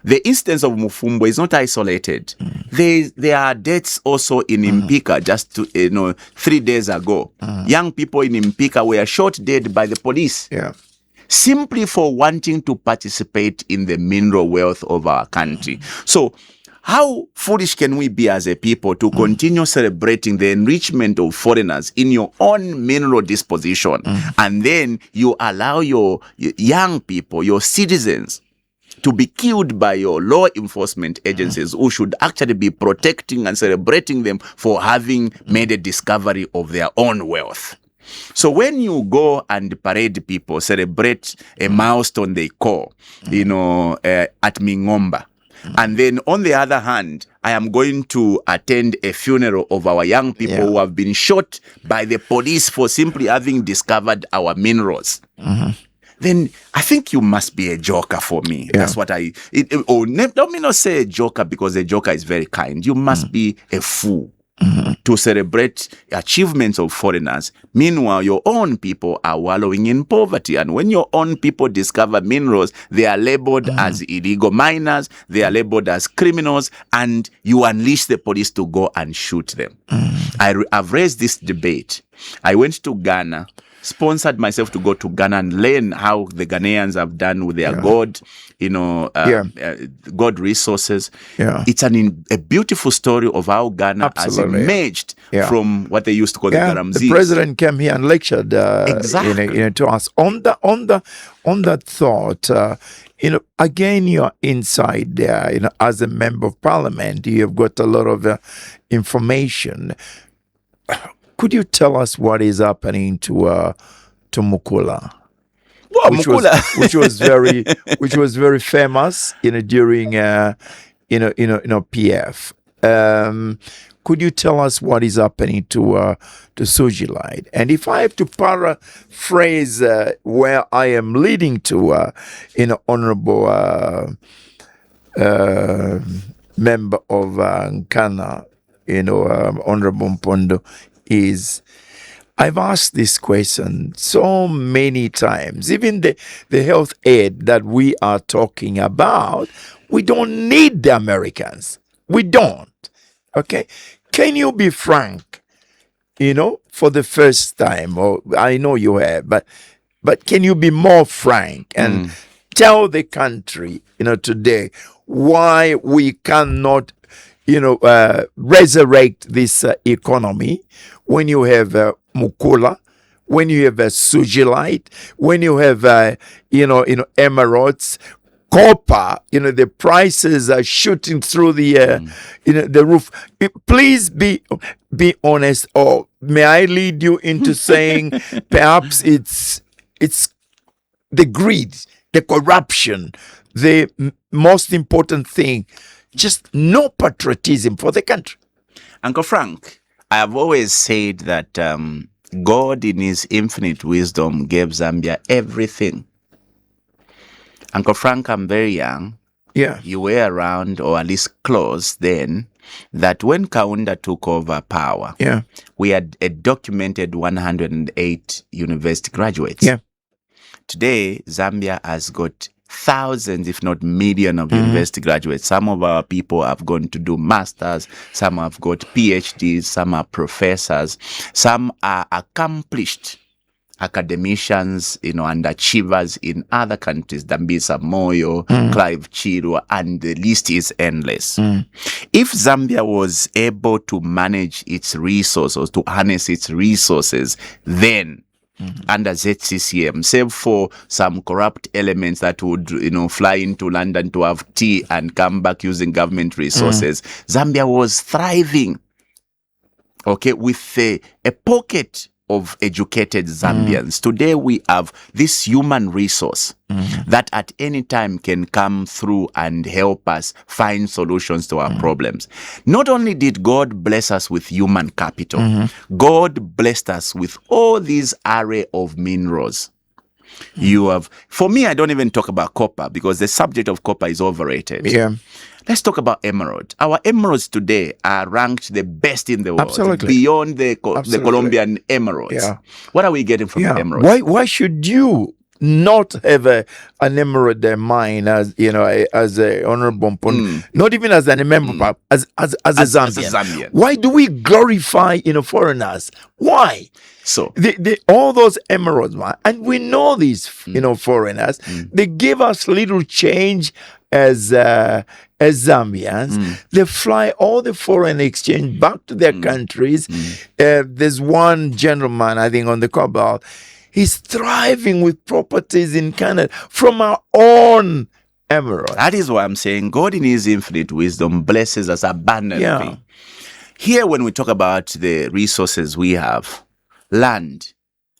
The instance of Mufumbwe is not isolated. There are deaths also in Mpika just 3 days ago. Young people in Mpika were shot dead by the police. Yeah. Simply for wanting to participate in the mineral wealth of our country. So, how foolish can we be as a people to continue celebrating the enrichment of foreigners in your own mineral disposition, and then you allow your young people, your citizens, to be killed by your law enforcement agencies who should actually be protecting and celebrating them for having made a discovery of their own wealth? So when you go and parade people, celebrate a milestone they call, at Mingomba, and then on the other hand, I am going to attend a funeral of our young people who have been shot by the police for simply having discovered our minerals. Then I think you must be a joker for me. Yeah. That's what let me not say a joker, because a joker is very kind. You must be a fool to celebrate achievements of foreigners. Meanwhile, your own people are wallowing in poverty. And when your own people discover minerals, they are labeled as illegal miners, they are labeled as criminals, and you unleash the police to go and shoot them. I've raised this debate. I went to Ghana sponsored myself to go to Ghana and learn how the Ghanaians have done with their God, God resources. Yeah. It's a beautiful story of how Ghana has emerged from what they used to call the Garamzees. The president came here and lectured exactly to us on that thought. Again, you're inside there. As a member of parliament, you've got a lot of information. Could you tell us what is happening to Mukula? Well, which was very famous, during PF. Could you tell us what is happening to Sojilite? And if I have to paraphrase where I am leading to, honorable member of Nkana, honorable Mpundu, is I've asked this question so many times. Even the health aid that we are talking about, we don't need the Americans. We don't. Okay? Can you be frank, for the first time? Or I know you have, but can you be more frank and tell the country, today why we cannot, resurrect this economy when you have Mukula, when you have Sojilite, when you have, emeralds, copper, the prices are shooting through the roof. Please be honest, or may I lead you into saying perhaps it's the greed, the corruption, the most important thing, just no patriotism for the country. Uncle Frank, I have always said that God in his infinite wisdom gave Zambia everything. Uncle Frank, I'm very young. Yeah. You were around, or at least close then, that when Kaunda took over power, we had a documented 108 university graduates. Yeah. Today, Zambia has got thousands, if not millions, of university graduates. Some of our people have gone to do masters, some have got PhDs, some are professors, some are accomplished academicians, and achievers in other countries, Dambisa Moyo, Clive Chirwa, and the list is endless. If Zambia was able to manage its resources, to harness its resources, then under ZCCM, save for some corrupt elements that would, fly into London to have tea and come back using government resources, Zambia was thriving, with a pocket of educated Zambians. Today we have this human resource that at any time can come through and help us find solutions to our problems. Not only did God bless us with human capital, God blessed us with all these array of minerals. You have, for me, I don't even talk about copper because the subject of copper is overrated. Yeah. Let's talk about emerald. Our emeralds today are ranked the best in the world. Absolutely. Beyond the Colombian emeralds. Yeah. What are we getting from the emeralds? Why should you not have an emerald mine as a honorable Mpundu, not even as an member, as a Zambian. Why do we glorify foreigners? Why? So all those emeralds, and we know these foreigners, they give us little change as Zambians. They fly all the foreign exchange back to their countries. There's one gentleman, I think, on the Cobalt. He's thriving with properties in Canada from our own emerald. That is why I'm saying God in his infinite wisdom blesses us abundantly. Here, when we talk about the resources we have, land.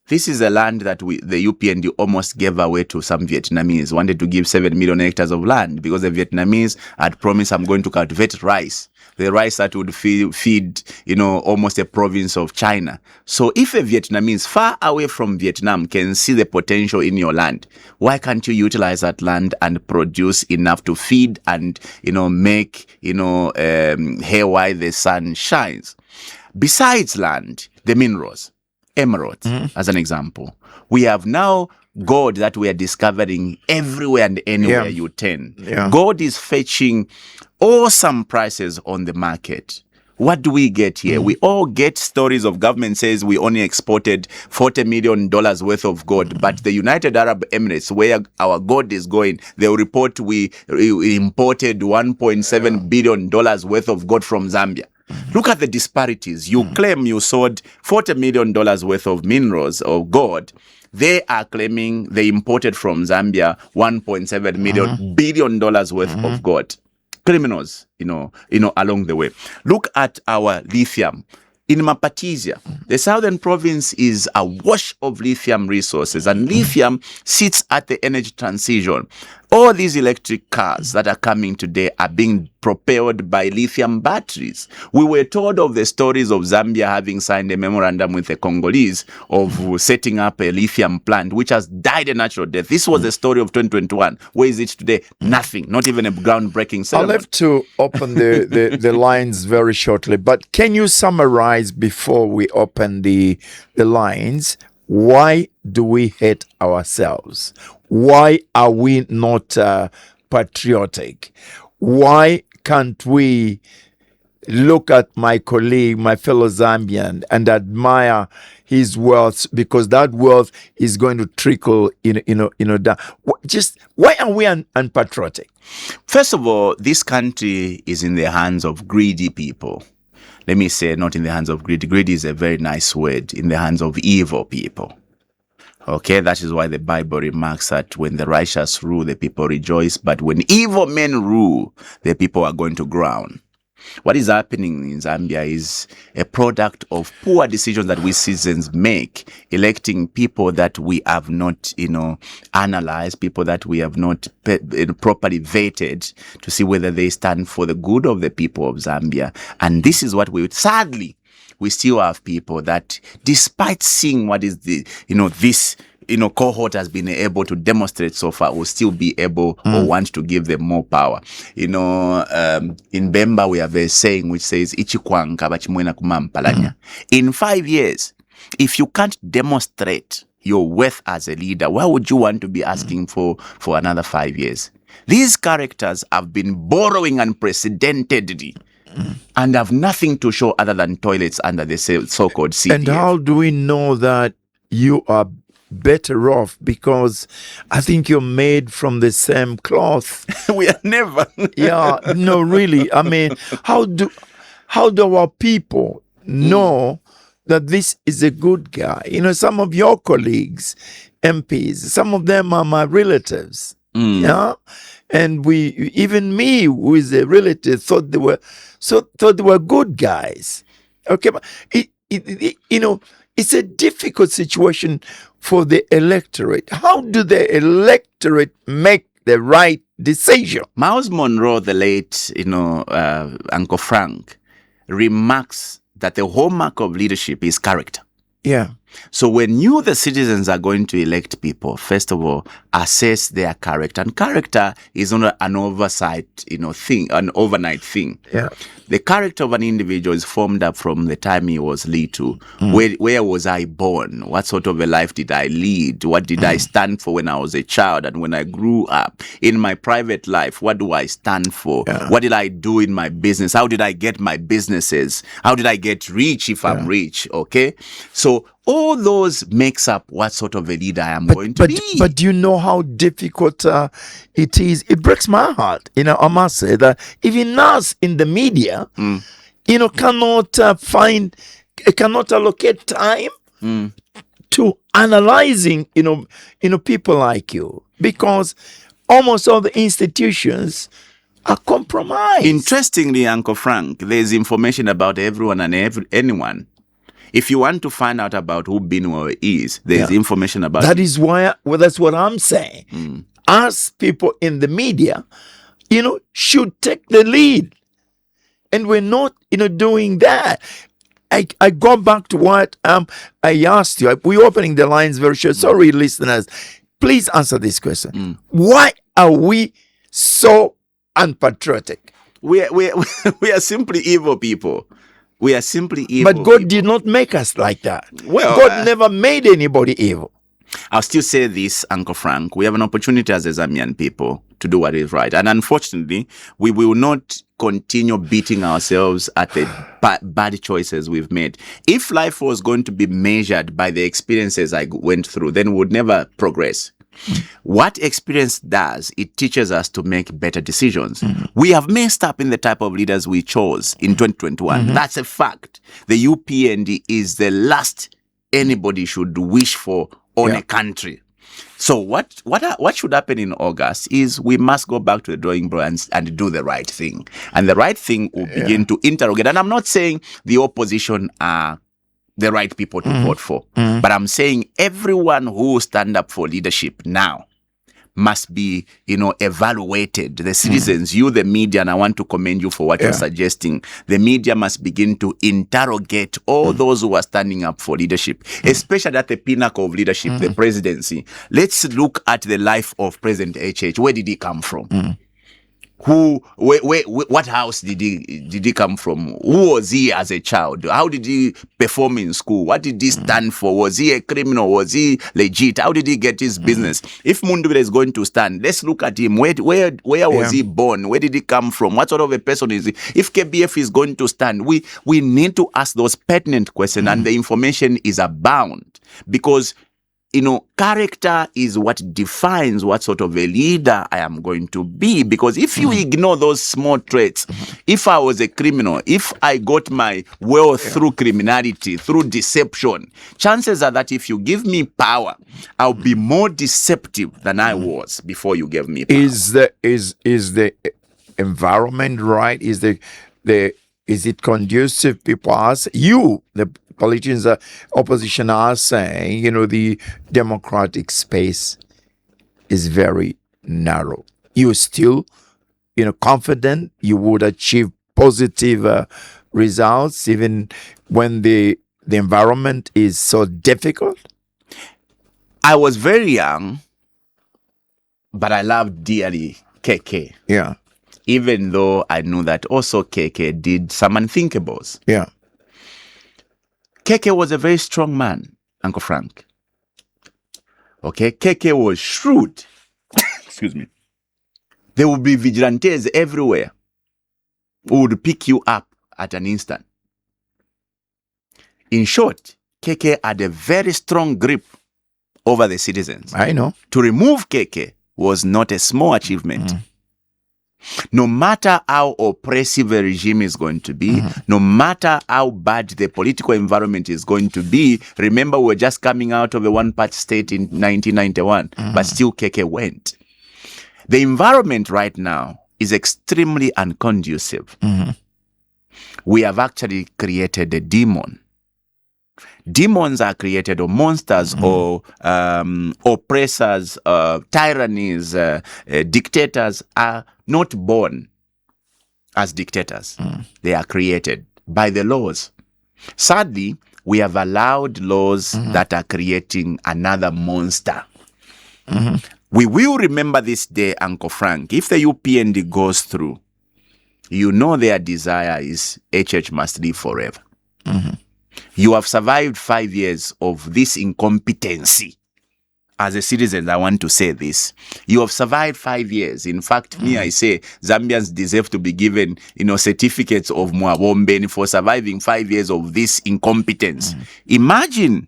This is a land that the UPND almost gave away to some Vietnamese. Wanted to give 7 million hectares of land because the Vietnamese had promised, I'm going to cultivate rice. The rice that would feed almost a province of China. So if a Vietnamese far away from Vietnam can see the potential in your land, why can't you utilize that land and produce enough to feed and, make, hay while the sun shines? Besides land, the minerals. Emeralds, as an example. We have now gold that we are discovering everywhere and anywhere you turn. Gold is fetching awesome prices on the market. What do we get here? We all get stories of government says we only exported $40 million worth of gold, but the United Arab Emirates, where our gold is going, they'll report we imported $1.7 billion worth of gold from Zambia. Look at the disparities. You claim you sold $40 million worth of minerals or gold. They are claiming they imported from Zambia $1.7 billion worth of gold. Criminals, along the way. Look at our lithium. In Mapatisia, the southern province is awash of lithium resources, and lithium sits at the energy transition. All these electric cars that are coming today are being propelled by lithium batteries. We were told of the stories of Zambia having signed a memorandum with the Congolese of setting up a lithium plant, which has died a natural death. This was the story of 2021. Where is it today? Nothing. Not even a groundbreaking ceremony. I'll have to open the lines very shortly, but can you summarize before we open the lines? Why do we hate ourselves? Why are we not patriotic? Why can't we look at my colleague, my fellow Zambian, and admire his wealth, because that wealth is going to trickle down? Just why are we unpatriotic? First of all, this country is in the hands of greedy people. Let me say, not in the hands of greed. Greed is a very nice word. In the hands of evil people. Okay, that is why the Bible remarks that when the righteous rule, the people rejoice, but when evil men rule, the people are going to groan. What is happening in Zambia is a product of poor decisions that we citizens make, electing people that we have not, analyzed, people that we have not properly vetted to see whether they stand for the good of the people of Zambia. And this is what sadly, we still have people that, despite seeing what is this cohort has been able to demonstrate so far, will still be able or want to give them more power. In Bemba, we have a saying which says, "Ichikwanka bachimwena kumampalanya." In 5 years, if you can't demonstrate your worth as a leader, why would you want to be asking for another 5 years? These characters have been borrowing unprecedentedly and have nothing to show other than toilets under the so-called CDF. And how do we know that you are better off? Because I think you're made from the same cloth. We are never. Yeah, no, really. I mean, how do our people know that this is a good guy? Some of your colleagues, MPs, some of them are my relatives. Yeah, and even me, who is a relative, thought they were good guys. Okay, but it's a difficult situation for the electorate. How do the electorate make the right decision? Miles Monroe, the late, Uncle Frank, remarks that the hallmark of leadership is character. Yeah. So when you, the citizens, are going to elect people, first of all, assess their character. And character is not an oversight, thing, an overnight thing. Yeah. The character of an individual is formed up from the time he was little. Where was I born? What sort of a life did I lead? What did I stand for when I was a child and when I grew up? In my private life, what do I stand for? Yeah. What did I do in my business? How did I get my businesses? How did I get rich if I'm rich? Okay? So all those makes up what sort of a leader I am going to be. But do you know how difficult it is? It breaks my heart. I must say that even us in the media, cannot allocate time to analyzing, people like you, because almost all the institutions are compromised. Interestingly, Uncle Frank, there's information about everyone and anyone. If you want to find out about who Binwell is, there's information about that. Is why, that's what I'm saying. Us people in the media, should take the lead. And we're not, doing that. I go back to what I asked you. We're opening the lines very short. Sorry, listeners. Please answer this question. Why are we so unpatriotic? We are simply evil people. We are simply evil. But God did not make us like that. Well, God never made anybody evil. I'll still say this, Uncle Frank. We have an opportunity as a Zambian people to do what is right. And unfortunately, we will not continue beating ourselves at the bad choices we've made. If life was going to be measured by the experiences I went through, then we would never progress. What experience does, it teaches us to make better decisions. We have messed up in the type of leaders we chose in 2021. That's a fact. The UPND is the last anybody should wish for on a country. So what should happen in August is we must go back to the drawing board and do the right thing. And the right thing will begin to interrogate. And I'm not saying the opposition are the right people to vote for. But I'm saying everyone who stand up for leadership now must be, evaluated. The citizens, you, the media, and I want to commend you for what you're suggesting. The media must begin to interrogate all those who are standing up for leadership, especially at the pinnacle of leadership, the presidency. Let's look at the life of President HH. Where did he come from? What house did he come from? Who was he as a child? How did he perform in school? What did he stand for? Was he a criminal? Was he legit? How did he get his business? If Mpundu is going to stand, let's look at him. Where was he born? Where did he come from? What sort of a person is he? If KBF is going to stand, we need to ask those pertinent questions, and the information is abound, because character is what defines what sort of a leader I am going to be. Because if you ignore those small traits, if I was a criminal, if I got my wealth through criminality, through deception, chances are that if you give me power, I'll be more deceptive than I was before you gave me power. Is the environment right? Is it conducive? People ask you, the politicians, opposition are saying, the democratic space is very narrow. You're still, confident you would achieve positive results even when the environment is so difficult? I was very young, but I loved dearly KK. Yeah. Even though I knew that also KK did some unthinkables. Yeah. KK was a very strong man, Uncle Frank. Okay, KK was shrewd. Excuse me. There would be vigilantes everywhere who would pick you up at an instant. In short, KK had a very strong grip over the citizens. I know. To remove KK was not a small achievement. No matter how oppressive a regime is going to be, no matter how bad the political environment is going to be, remember we're just coming out of a one-party state in 1991, but still KK went. The environment right now is extremely unconducive. We have actually created a demon. Demons are created, or monsters, or oppressors, tyrannies, dictators are not born as dictators. They are created by the laws. Sadly, we have allowed laws that are creating another monster. We will remember this day, Uncle Frank. If the UPND goes through, their desire is HH must live forever. You have survived 5 years of this incompetency. As a citizen, I want to say this. You have survived 5 years. In fact, I say Zambians deserve to be given, certificates of Mwabombe for surviving 5 years of this incompetence. Imagine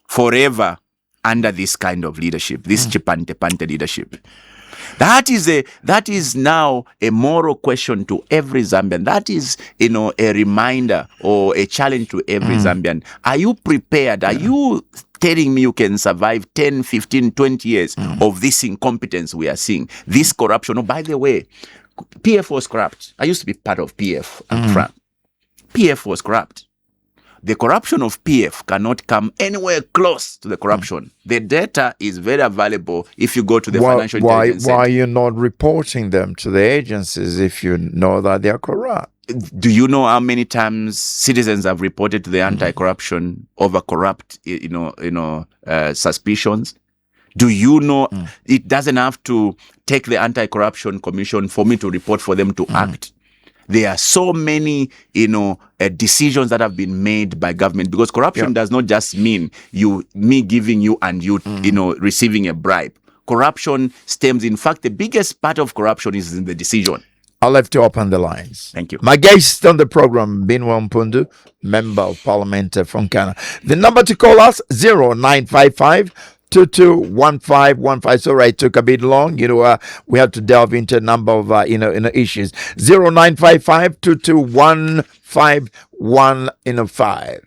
forever under this kind of leadership, this chipante leadership. That is now a moral question to every Zambian. That is, a reminder or a challenge to every Zambian. Are you prepared? Are you telling me you can survive 10, 15, 20 years of this incompetence we are seeing? This corruption. Oh, by the way, PF was corrupt. I used to be part of PF. PF was corrupt. The corruption of PF cannot come anywhere close to the corruption. The data is very valuable if you go to the Financial Intelligence Center. Why are you not reporting them to the agencies if you know that they are corrupt? Do you know how many times citizens have reported to the anti-corruption over corrupt, suspicions? Do you know it doesn't have to take the Anti-Corruption Commission for me to report for them to act? There are so many, decisions that have been made by government, because corruption does not just mean me giving you and you, receiving a bribe. corruption stems. In fact, the biggest part of corruption is in the decision. I'll have to open the lines. Thank you. My guest on the program, Binwell Mpundu, Member of Parliament from Ghana. The number to call us, 0955 221515. Sorry, it took a bit long. We had to delve into a number of issues. 0955 221515.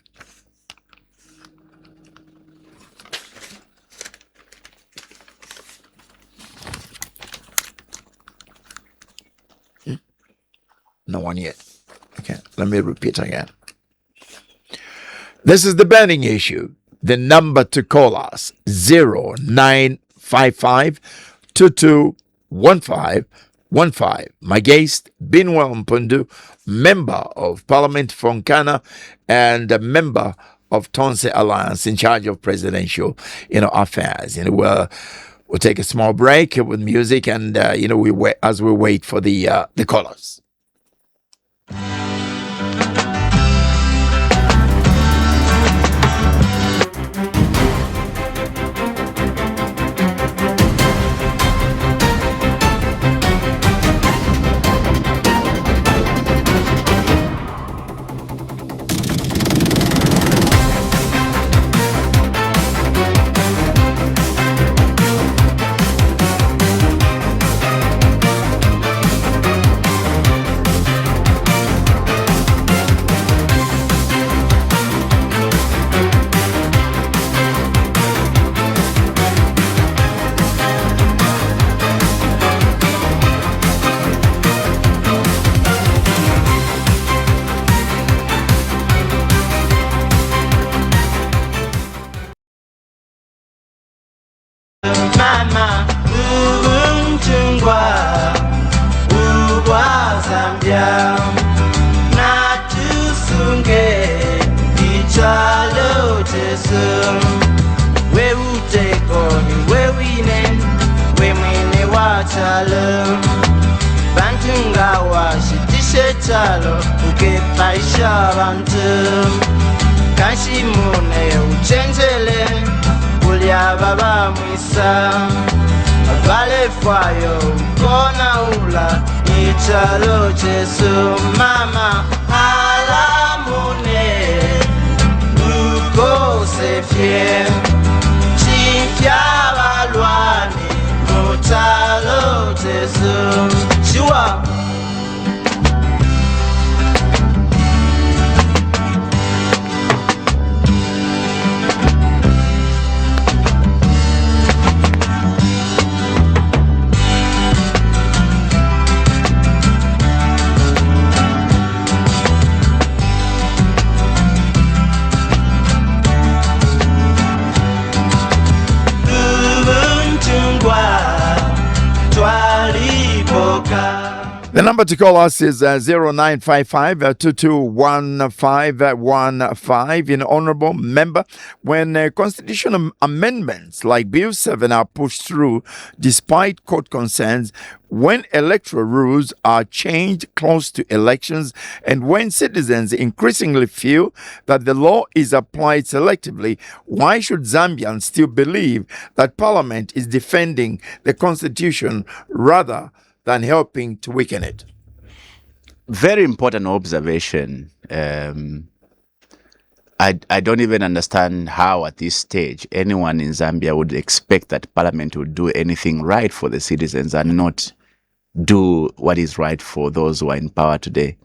No one yet. Okay, let me repeat again. This is the burning issue. The number to call us, 0955 221515. My guest, Binwell Mpundu, Member of Parliament from Ghana and a member of Tonse Alliance in charge of presidential affairs. We'll take a small break with music and we wait as we wait for the callers. Mama, umchungwa, ugwa Zambia, na tusunge, ichalo tesu, we uteko ni we winen, we mwene wachalo, bantunga wa shitishe chalo, ukepaisha bantu, kashimune uchenjele, Kulia baba mwisa Vale fwayo Kona ula Ichalo Jesu Mama Alamune Uko sefie Chifya balwani Mutalo Jesu Shua The number to call us is 0955 221515. Honorable member, when constitutional amendments like Bill 7 are pushed through despite court concerns, when electoral rules are changed close to elections, and when citizens increasingly feel that the law is applied selectively, why should Zambians still believe that Parliament is defending the Constitution rather than helping to weaken it? Very important observation. I don't even understand how at this stage anyone in Zambia would expect that Parliament would do anything right for the citizens and not do what is right for those who are in power today.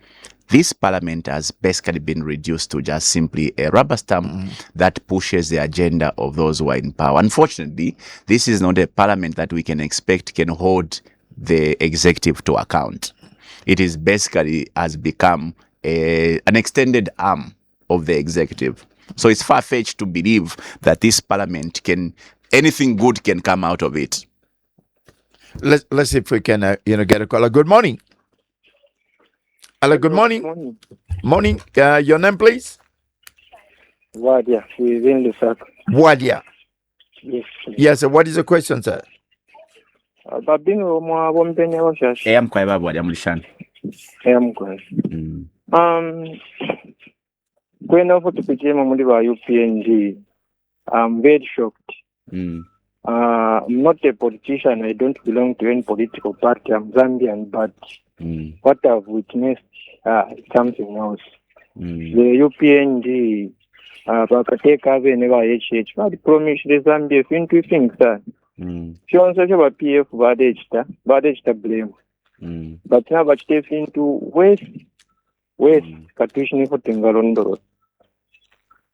This Parliament has basically been reduced to just simply a rubber stamp that pushes the agenda of those who are in power. Unfortunately, this is not a Parliament that we can expect can hold the executive to account. It is basically has become an extended arm of the executive. So it's far-fetched to believe that this Parliament anything good can come out of it. Let's see if we can get a caller. Good morning. Hello, good morning. Morning. Your name, please? Wadia, within Lusaka. Wadia. Yes. Yes, sir. What is the question, sir? Babino mwa bombenya washashi. Mkwai babu wadi amulishani. Mkwai. Kwenda for to pijema muri ba UPNG. I'm very shocked. I'm not a politician. I don't belong to any political party. I'm Zambian, but what I've witnessed is something else. The UPND, bakateka abene ba HH, promised the Zambia into things that. She wants to have PF badaged blame. But now but step into West Katushni for Tingarondo.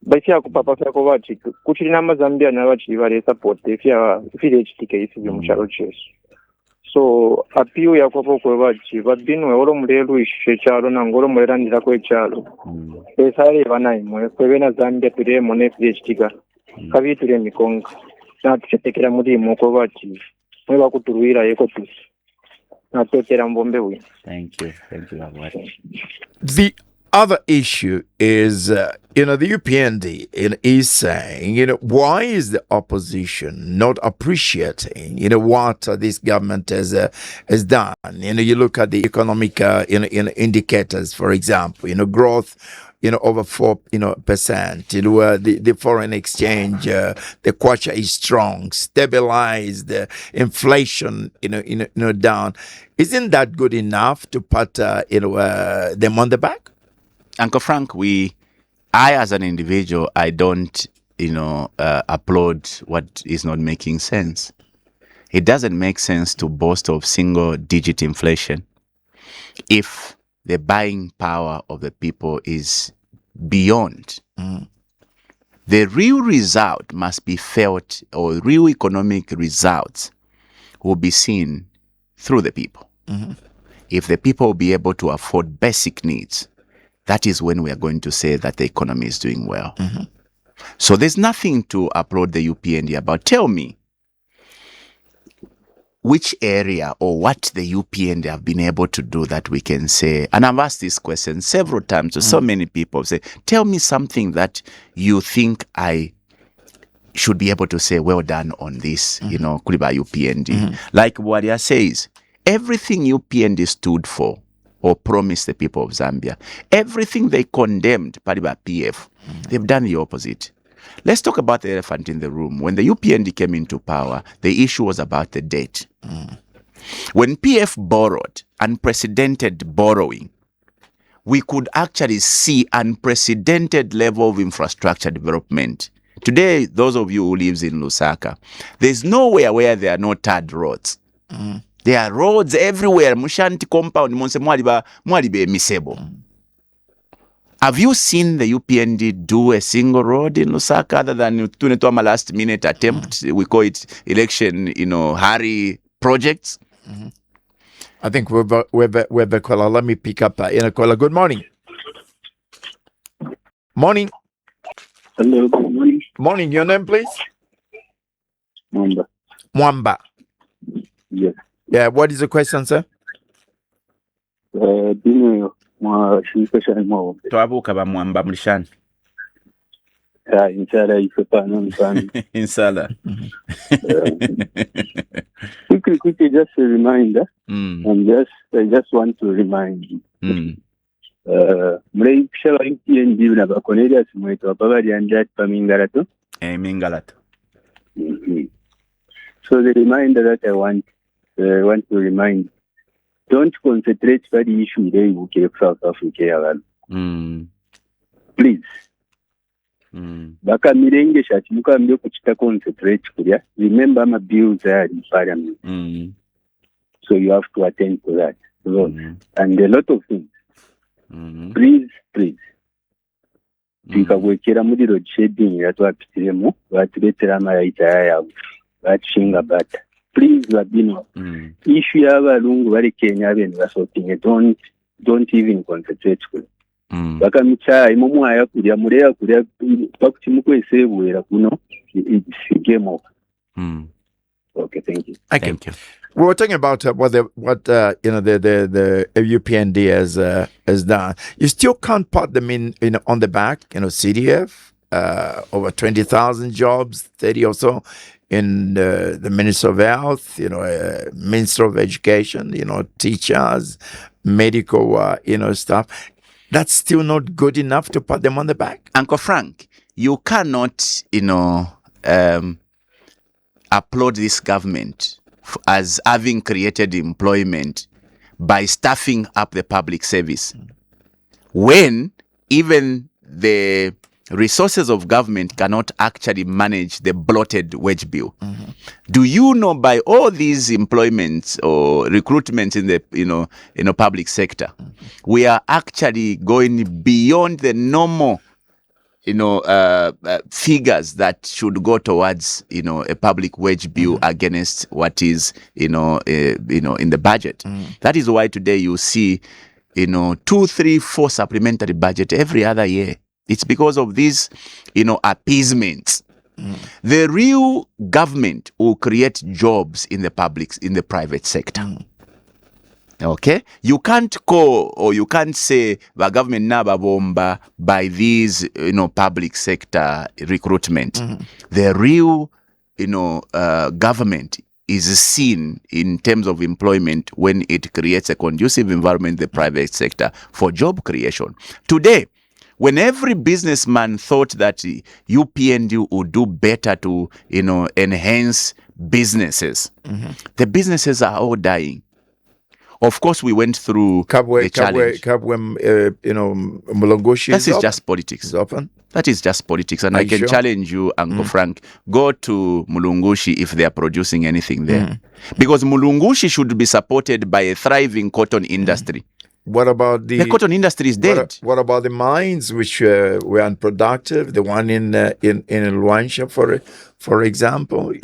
But here, Papa Sakovachi, Kuchinama Zambia Navachi, where support if you are village tickets in Mucharoches. So, appeal Yakopo Kovachi, but Binwell, Mrelu, Sharon, and Goromoran Chalo. There's Harry Vanai, Pevena Zambia today, Monet Tiga, Kavi to them, Kong, not Chetekramudi Mokovachi, Never could read a ecopis. Not Bombe. Thank you very much. The other issue is, the UPND is saying, why is the opposition not appreciating, what this government has done? You look at the economic, indicators, for example, growth, over 4%. The foreign exchange, the kwacha is strong, stabilized, inflation, down. Isn't that good enough to put, them on the back? Uncle Frank, I as an individual, I don't, applaud what is not making sense. It doesn't make sense to boast of single-digit inflation if the buying power of the people is beyond. The real result must be felt, or real economic results will be seen through the people. If the people will be able to afford basic needs, that is when we are going to say that the economy is doing well. So there's nothing to applaud the UPND about. Tell me, which area or what the UPND have been able to do that we can say, and I've asked this question several times to so many people, say, tell me something that you think I should be able to say, well done on this, Kuriba UPND. Like Wadia says, everything UPND stood for or promised the people of Zambia, everything they condemned, Pariba PF, they've done the opposite. Let's talk about the elephant in the room. When the UPND came into power, the issue was about the debt. When PF borrowed, unprecedented borrowing, we could actually see unprecedented level of infrastructure development. Today, those of you who lives in Lusaka, there's nowhere where there are no tarred roads. There are roads everywhere. Mushanti compound, mwalibe misebo. Have you seen the UPND do a single road in Lusaka other than Tunetoma last minute attempt? We call it election, hurry projects. I think we're caller. Let me pick up in a caller. Good morning. Morning. Hello, good morning. Morning. Your name, please? Mwamba. Yes. Yeah, what is the question, sir? Binwell, Twabuka ba Mwamba mlishani. inshallah, Inshallah. Quickly, just a reminder. I just want to remind you. Mreikishala UPND na Cornelius mwetu wababali anjat pamingalato. Mingalato. So the reminder that I want to remind, don't concentrate on the issue they will keep South Africa. Please. Baka mirenge shati muka mbio kuchita concentrate kulia. Remember my bills are in Parliament. So you have to attend to that. And a lot of things. Please. Tikawekera muri road shading yatwapitiremo batuletera amayita yawe batshinga bata. Please Labino. Issue y'abalungu bari Kenya bene basotinge, don't even concentrate kule. Baka micha imomwaya kulia mureya kulia bakuchimukwese buera kuno it's game over. Okay, thank you. Thank you. We were talking about what the UPND has done. You still can't put them in on the back. CDF over 20,000 jobs, 30 or so in the Minister of Health. Minister of Education. Teachers, medical staff. That's still not good enough to put them on the back. Uncle Frank, you cannot applaud this government as having created employment by staffing up the public service, when even the resources of government cannot actually manage the bloated wage bill. Do you know, by all these employments or recruitments in the public sector, we are actually going beyond the normal figures that should go towards a public wage bill against what is in the budget. That is why today you see 2, 3, 4 supplementary budget every other year. It's because of these appeasements. The real government will create jobs in the private sector. Okay, you can't call or you can't say the government naba bomba by these public sector recruitment. The real government is seen in terms of employment when it creates a conducive environment in the private sector for job creation. Today, when every businessman thought that UPND would do better to enhance businesses, the businesses are all dying. Of course, we went through a challenge. That is just politics. That is just politics. And I can challenge you, Uncle Frank, go to Mulungushi if they are producing anything there. Because Mulungushi should be supported by a thriving cotton industry. What about the cotton industry is dead. What about the mines which were unproductive? The one in Luansha, for example,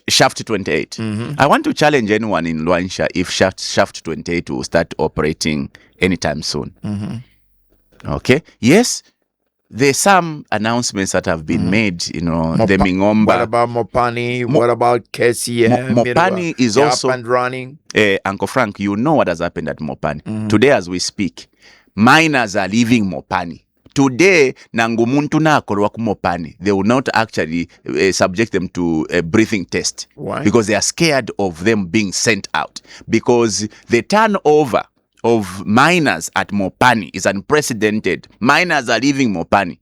Shaft 28. I want to challenge anyone in Luansha if Shaft 28 will start operating anytime soon. Okay. Yes. There's some announcements that have been made, the Mingomba. What about Mopani? What about KCM? Mopani is also up and running. Uncle Frank, you know what has happened at Mopani. Today, as we speak, miners are leaving Mopani. Today, Nangumuntu na akolwa ku Mopani, they will not actually subject them to a breathing test. Why? Because they are scared of them being sent out. Because the turnover of miners at Mopani is unprecedented. Miners are leaving Mopani.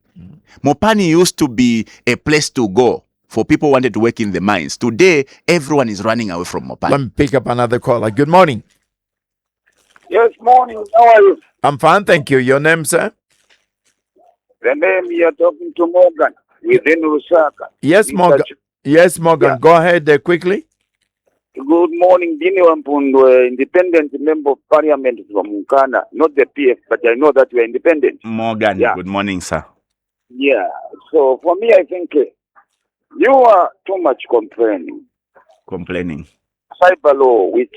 Mopani used to be a place to go for people who wanted to work in the mines. Today, everyone is running away from Mopani. Let me pick up another caller. Good morning. Yes, morning. How are you? I'm fine, thank you. Your name, sir? The name you're talking to Morgan within Lusaka. Yes, Morgan. Yes, Morgan. Yeah. Go ahead quickly. Good morning, Binwell, Mpundu, independent member of Parliament from Mukana, not the PF, but I know that you are independent. Morgan, good morning, sir. Yeah, so for me, I think you are too much complaining. Cyber law, which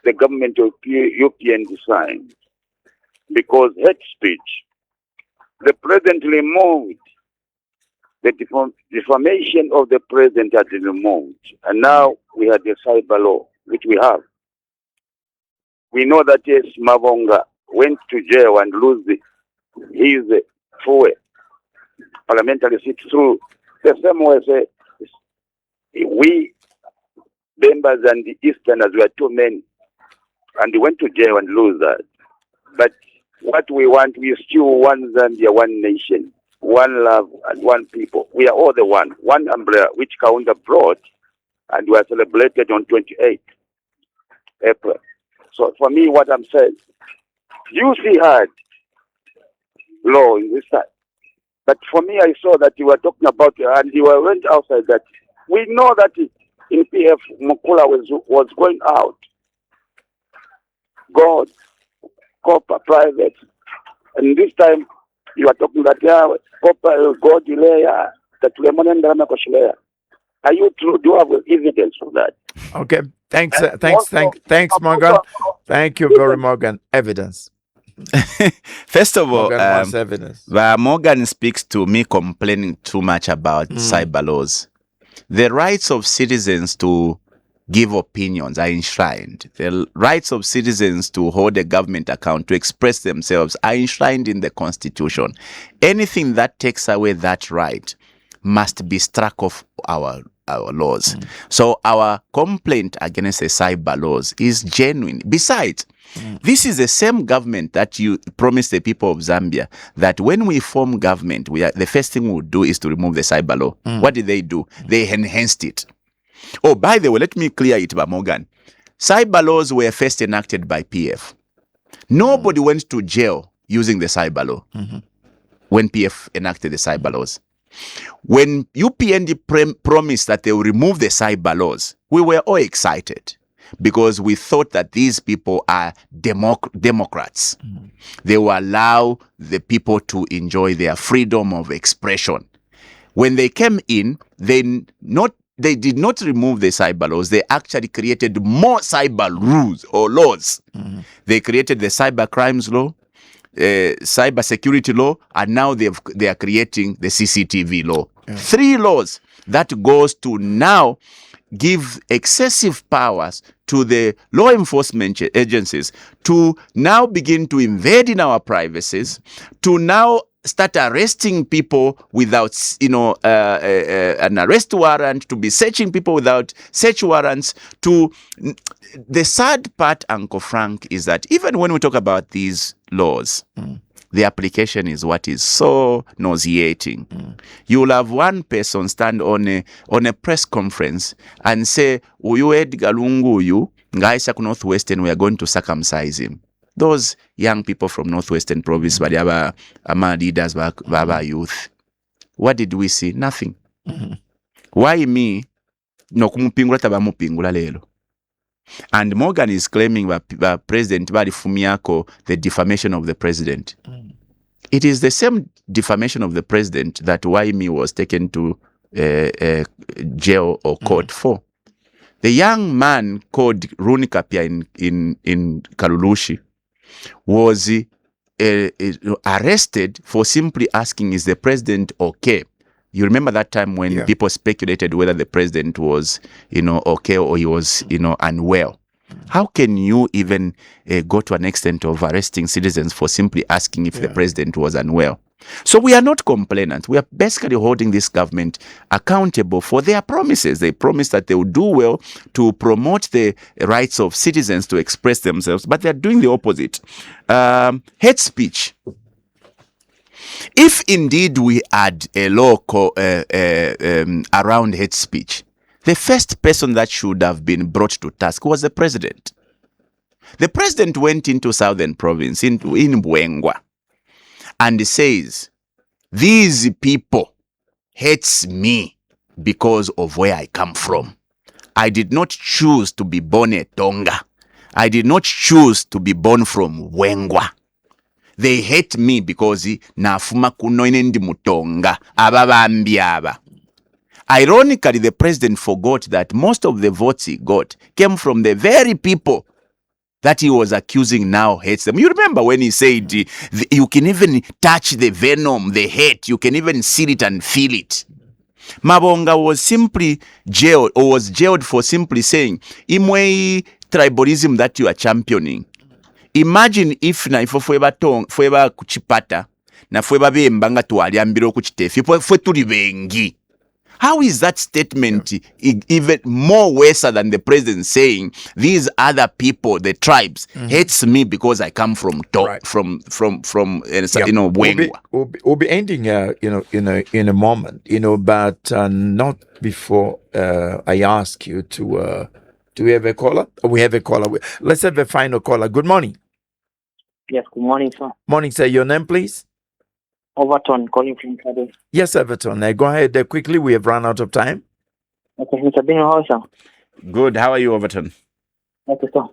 the government of UPN designed, because hate speech, the president removed the defamation of the president had been removed, and now we have the cyber law, which we have. We know that yes, Mavonga went to jail and lose his full parliamentary seat through the same way. Say, we members and the Easterners were too many, and they went to jail and lose that. But what we want, we still one Zambia, one nation. One love and one people. We are all the one umbrella, which Kaunda brought, and we are celebrated on 28th April. So for me, what I'm saying, you see hard law in this side. But for me, I saw that you were talking about, and you went outside that. We know that in PF, Mukula was going out. God, copper, private. And this time, you are talking that God delay that are you true? Do you have evidence for that? Okay. Thanks, Morgan. Thank you very Morgan. Evidence. First of all, Morgan wants evidence. Morgan speaks to me complaining too much about cyber laws. The rights of citizens to give opinions are enshrined. The rights of citizens to hold a government account, to express themselves, are enshrined in the Constitution. Anything that takes away that right must be struck off our our laws. So our complaint against the cyber laws is genuine. Besides, this is the same government that you promised the people of Zambia that when we form government, the first thing we'll do is to remove the cyber law. What did they do? They enhanced it. Oh, by the way, let me clear it, Morgan. Cyber laws were first enacted by PF. Nobody went to jail using the cyber law when PF enacted the cyber laws. When UPND promised that they will remove the cyber laws, we were all excited because we thought that these people are Democrats. They will allow the people to enjoy their freedom of expression. When they came in, they did not remove the cyber laws. They actually created more cyber rules or laws. They created the cyber crimes law, cyber security law, and now they are creating the CCTV law. 3 laws that goes to now give excessive powers to the law enforcement agencies to now begin to invade in our privacies, to now start arresting people without, an arrest warrant, to be searching people without search warrants. The sad part, Uncle Frank, is that even when we talk about these laws, the application is what is so nauseating. You will have one person stand on a press conference and say, "Uyu Edgar Lungu uyu ngaisa ku Northwestern, we are going to circumcise him." Those young people from Northwestern province, but ama leaders, baba youth. What did we see? Nothing. Why me? No kumupingula tabamupingula lelo. And Morgan is claiming that President Bari Fumiako, the defamation of the president. It is the same defamation of the president that Waimi was taken to jail or court for. The young man called Runi Kapia in Kalulushi was arrested for simply asking, is the president okay? You remember that time when people speculated whether the president was, okay, or he was, unwell. How can you even go to an extent of arresting citizens for simply asking if the president was unwell? So we are not complainants. We are basically holding this government accountable for their promises. They promised that they would do well to promote the rights of citizens to express themselves, but they're doing the opposite. Hate speech. If indeed we had a law around hate speech, the first person that should have been brought to task was the president. The president went into Southern Province, in Mbwengwa, and says, these people hates me because of where I come from. I did not choose to be born a Tonga. I did not choose to be born from Wengwa. They hate me because nafuma kuno inendi mutonga ababambi aba. Ironically, the president forgot that most of the votes he got came from the very people that he was accusing now hates them. You remember when he said, you can even touch the venom, the hate, you can even see it and feel it. Mabonga was simply jailed, or was jailed for simply saying, imwe tribalism that you are championing. Imagine if na ifo fweba kuchipata, na fweba bembanga tuwaliambiro kuchitefi, fwe tuli bengi. How is that statement even more worse than the president saying these other people, the tribes, hates me because I come from Wengwa? We'll be ending in a moment, but not before I ask you to do we have a caller? We have a caller. Let's have a final caller. Good morning. Yes, good morning, sir. Morning, sir. Your name, please? Overton, calling from Kade. Yes, Everton. Go ahead quickly. We have run out of time. Okay, Mr. Binwell, sir. Good. How are you, Overton? Okay, sir.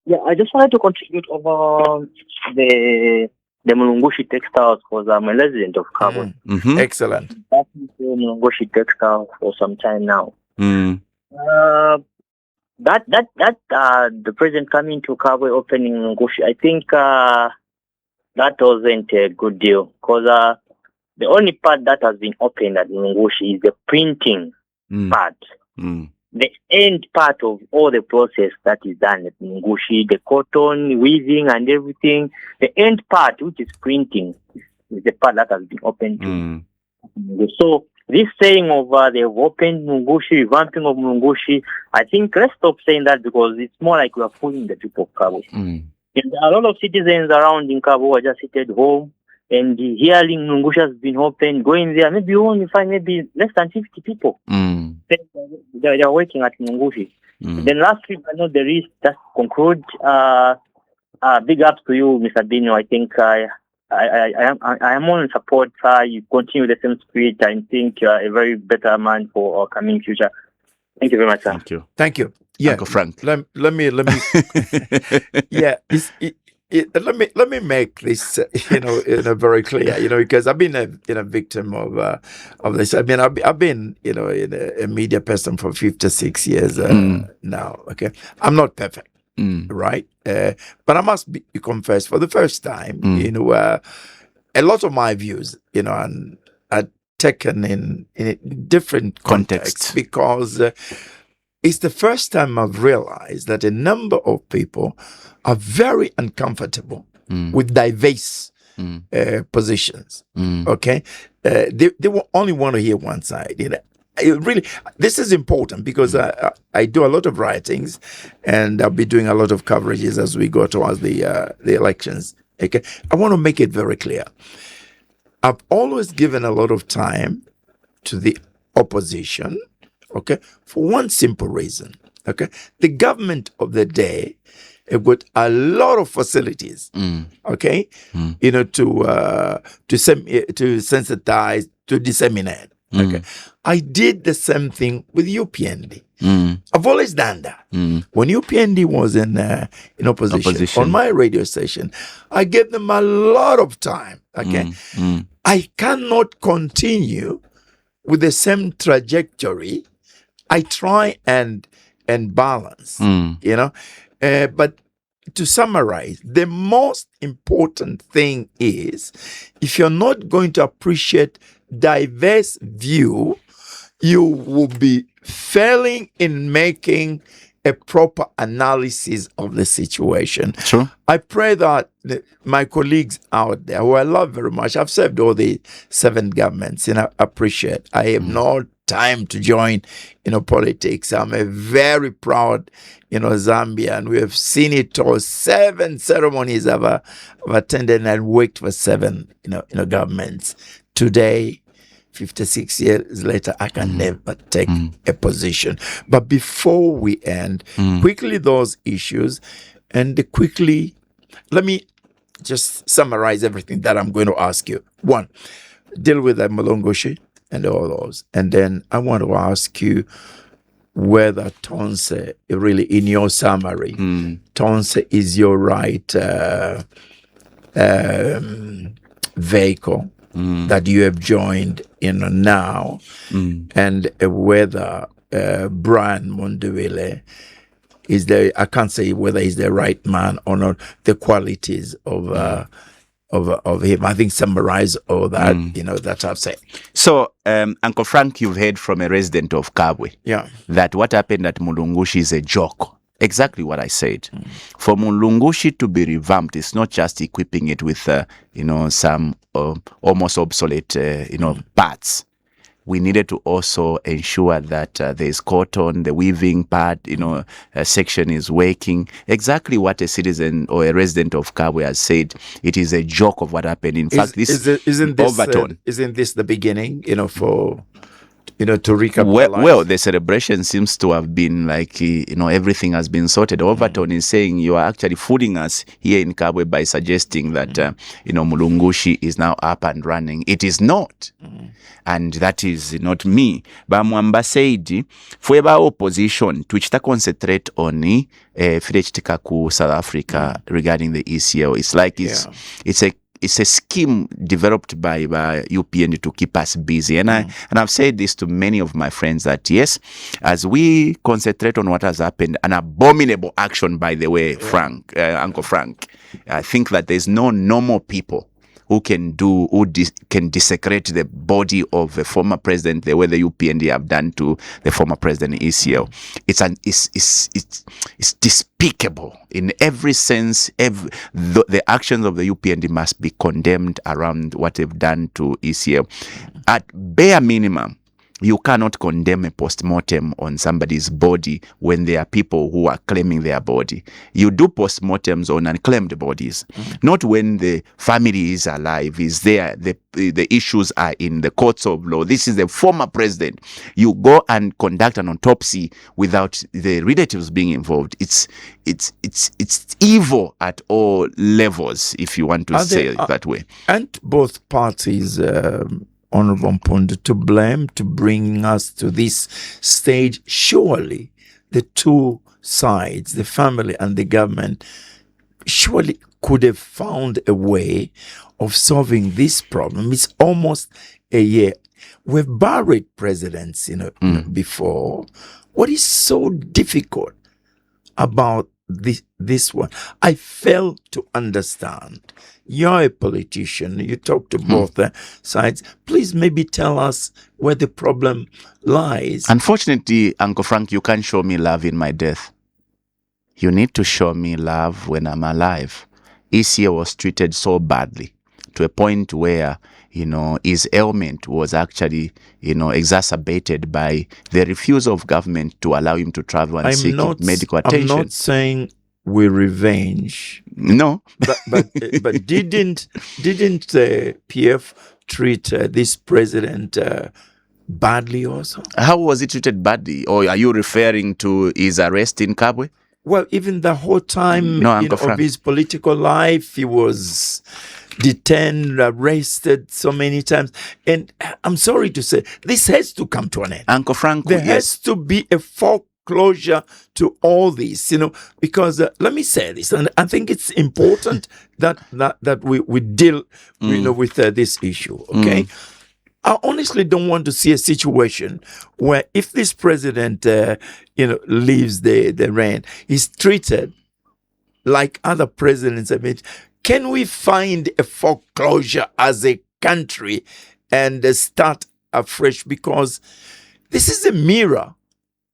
Yeah, I just wanted to contribute over the Mulungushi textiles because I'm a resident of Kabwe. Excellent. I've been to Mulungushi textiles for some time now. That the president coming to Kabwe opening Mulungushi, I think that wasn't a good deal because the only part that has been opened at Mulungushi is the printing part. The end part of all the process that is done at Mulungushi, the cotton, weaving and everything, the end part, which is printing, is the part that has been opened to. So this saying of they've opened Mungushi, revamping of Mungushi, I think let's stop saying that because it's more like we are fooling the people of Cabo. And a lot of citizens around in Cabo are just seated home and hearing Mungushi has been opened, going there, maybe you only find maybe less than 50 people. They are working at Mungushi. Then lastly, but not the least, just conclude, big ups to you, Mr. Binwell. I think I am all in support. You continue the same spirit. I think you are a very better man for our coming future. Thank you very much, sir. Thank you. Yeah, Uncle Frank. Let me. Yeah, let me make this, very clear, because I've been a victim of this. I mean, I've been, a media person for 56 years now. Okay, I'm not perfect, right? But I must confess, for the first time, a lot of my views, are taken in a different context because. It's the first time I've realized that a number of people are very uncomfortable with diverse positions. Okay, they will only want to hear one side. Really, this is important because I do a lot of writings, and I'll be doing a lot of coverages as we go towards the elections. Okay, I want to make it very clear. I've always given a lot of time to the opposition. Okay, for one simple reason. Okay, the government of the day got a lot of facilities. Okay, to sensitize, to disseminate. Okay, I did the same thing with UPND. I've always done that. When UPND was in opposition on my radio station, I gave them a lot of time. Okay, I cannot continue with the same trajectory. I try and balance, but to summarize, the most important thing is if you're not going to appreciate diverse view, you will be failing in making a proper analysis of the situation. Sure. I pray that my colleagues out there, who I love very much, I've served all the 7 governments, and I appreciate. I have no time to join, politics. I'm a very proud, Zambian. We have seen it all. 7 ceremonies I've attended and worked for 7, governments. Today, 56 years later, I can never take a position. But before we end, quickly those issues, and quickly, let me just summarize everything that I'm going to ask you. 1, deal with the Mulungushi and all those. And then I want to ask you whether Tonse, really in your summary, Tonse is your right vehicle that you have joined now, and whether Brian Mondubile is I can't say whether he's the right man or not, the qualities of him. I think summarize all that, that I've said. So, Uncle Frank, you've heard from a resident of Kabwe that what happened at Mulungushi is a joke. Exactly what I said. For Mulungushi to be revamped, it's not just equipping it with, some almost obsolete, parts. We needed to also ensure that there's cotton, the weaving part, section is working. Exactly what a citizen or a resident of Kabwe has said. It is a joke of what happened. In fact, isn't this the beginning, for... to recap. Well, the celebration seems to have been like, everything has been sorted. Overton is saying you are actually fooling us here in Kabwe by suggesting that, Mulungushi is now up and running. It is not. And that is not me. But Mwamba said, for our opposition, which to concentrate on South Africa regarding the ECL. It's like it's a scheme developed by UPN to keep us busy. And I've said this to many of my friends that, yes, as we concentrate on what has happened, an abominable action, by the way, Uncle Frank, I think that there's no normal people who can desecrate the body of a former president the way the UPND have done to the former president ECL. It's despicable in every sense. The actions of the UPND must be condemned around what they've done to ECL. at bare minimum, you cannot condemn a post-mortem on somebody's body when there are people who are claiming their body. You do post-mortems on unclaimed bodies, not when the family is alive, is there, the issues are in the courts of law. This is the former president. You go and conduct an autopsy without the relatives being involved. It's evil at all levels, if you want to say it that way. And both parties, Honorable Mpundu, to blame to bring us to this stage. Surely the two sides, the family and the government, surely could have found a way of solving this problem. It's almost a year. We've buried presidents, before. What is so difficult about this one? I fail to understand. You're a politician. You talk to both sides. Please maybe tell us where the problem lies. Unfortunately, Uncle Frank, you can't show me love in my death. You need to show me love when I'm alive. Isia was treated so badly to a point where, his ailment was actually, exacerbated by the refusal of government to allow him to travel and seek medical attention. I'm not saying we revenge. No. but didn't PF treat this president badly also? How was he treated badly? Or are you referring to his arrest in Kabwe? Well, even the whole time of his political life, he was detained, arrested so many times. And I'm sorry to say, this has to come to an end. Uncle Frank, there has to be a foreclosure to all this, because let me say this, and I think it's important that we deal, with this issue, okay? I honestly don't want to see a situation where if this president, leaves the reign, he's treated like other presidents. I mean, can we find a foreclosure as a country and start afresh? Because this is a mirror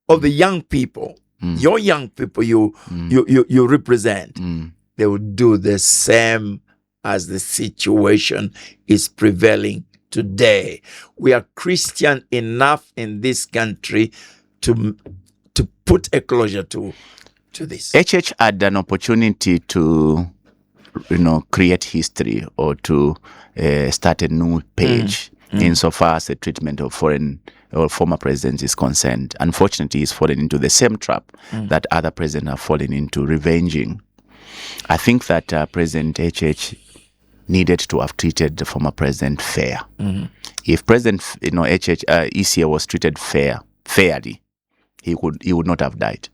of the young people, your young people you represent. They will do the same as the situation is prevailing today. We are Christian enough in this country to put a closure to this. HH had an opportunity to create history or to start a new page insofar as the treatment of foreign or former presidents is concerned. Unfortunately, he's fallen into the same trap that other presidents have fallen into, revenging. I think that President HH needed to have treated the former president fair. If President Isia was treated fairly, he would not have died.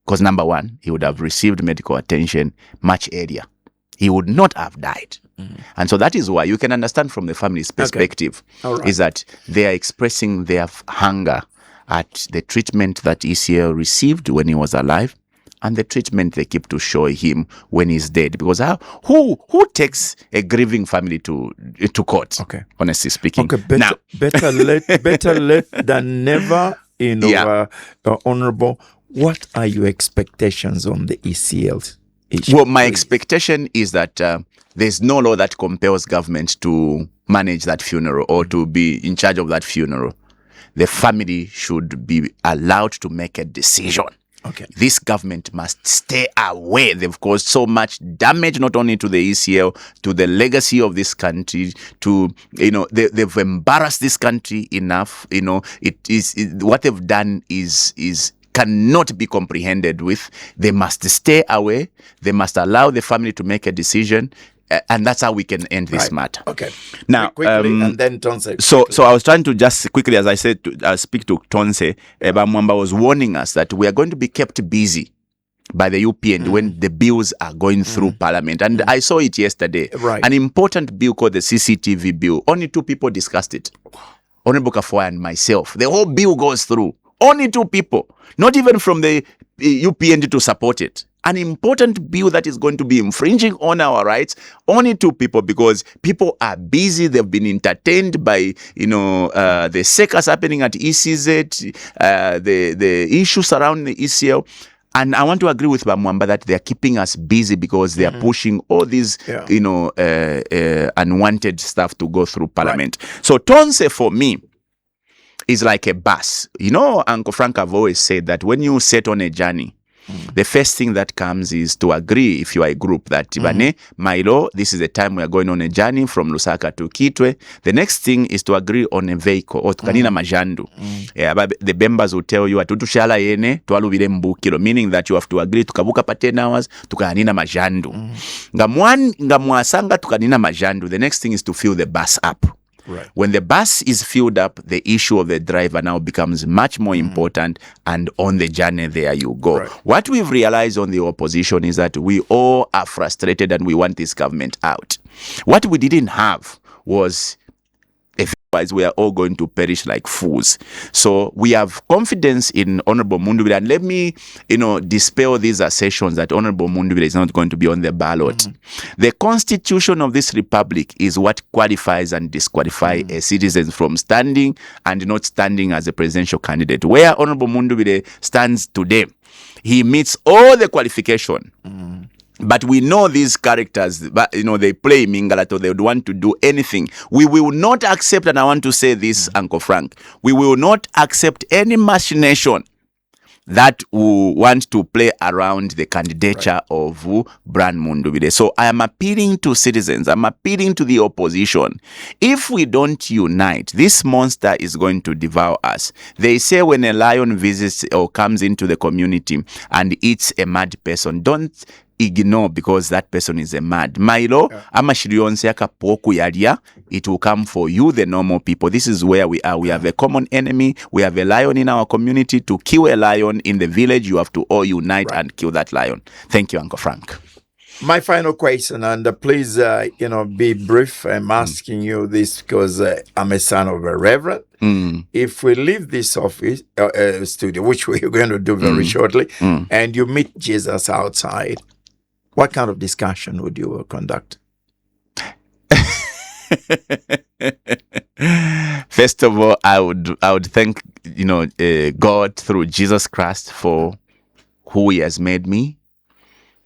Because number one, he would have received medical attention much earlier. He would not have died. And so that is why you can understand from the family's perspective is that they are expressing their hunger at the treatment that Isia received when he was alive and the treatment they keep to show him when he's dead. Because who takes a grieving family to court? Okay, honestly speaking. Okay, better late than never. Honorable, what are your expectations on the ECL issue? Well, my expectation is that there's no law that compels government to manage that funeral or to be in charge of that funeral. The family should be allowed to make a decision. Okay. This government must stay away. They've caused so much damage, not only to the ECL, to the legacy of this country, to, they've embarrassed this country enough. What they've done is cannot be comprehended with. They must stay away. They must allow the family to make a decision. And that's how we can end this matter. Okay. Now, quickly, and then Tonse. So I was trying to just quickly, as I said, speak to Tonse. Mwamba was warning us that we are going to be kept busy by the UPN when the bills are going through Parliament. And I saw it yesterday. Right. An important bill called the CCTV bill. Only 2 people discussed it. Honorable Kafwa and myself. The whole bill goes through. Only 2 people. Not even from the UPN to support it. An important bill that is going to be infringing on our rights, only 2 people, because people are busy. They've been entertained by, the circus happening at ECZ, the issues around the ECL. And I want to agree with Bamwamba that they are keeping us busy because they are pushing all these, unwanted stuff to go through Parliament. Right. So Tonse for me is like a bus. You know, Uncle Frank have always said that when you set on a journey, the first thing that comes is to agree, if you are a group, that Tibane, Milo, this is the time we are going on a journey from Lusaka to Kitwe. The next thing is to agree on a vehicle, or tukanina majandu. Yeah, but the members will tell you, atutushala yene, tualubile mbukilo, meaning that you have to agree, tukabuka pa 10 hours, tukanina majandu. Ngamwasanga tukanina majandu, the next thing is to fill the bus up. Right. When the bus is filled up, the issue of the driver now becomes much more important, and on the journey there you go. Right. What we've realized on the opposition is that we all are frustrated and we want this government out. What we didn't have was, otherwise we are all going to perish like fools. So we have confidence in Honorable Mpundu, and let me, dispel these assertions that Honorable Mpundu is not going to be on the ballot. The constitution of this republic is what qualifies and disqualifies a citizen from standing and not standing as a presidential candidate. Where Honorable Mpundu stands today, he meets all the qualification. But we know these characters, but they play Mingalato, they would want to do anything. We will not accept, and I want to say this, Uncle Frank, we will not accept any machination that will want to play around the candidature of Brand Mundubile. So I am appealing to citizens, I'm appealing to the opposition. If we don't unite, this monster is going to devour us. They say when a lion visits or comes into the community and eats a mad person, don't ignore because that person is a mad. Milo, it will come for you, the normal people. This is where we are. We have a common enemy. We have a lion in our community. To kill a lion in the village, you have to all unite and kill that lion. Thank you, Uncle Frank. My final question, and please, be brief. I'm asking you this because I'm a son of a reverend. If we leave this office, studio, which we're going to do very shortly, and you meet Jesus outside, what kind of discussion would you conduct? First of all, I would thank God through Jesus Christ for who He has made me.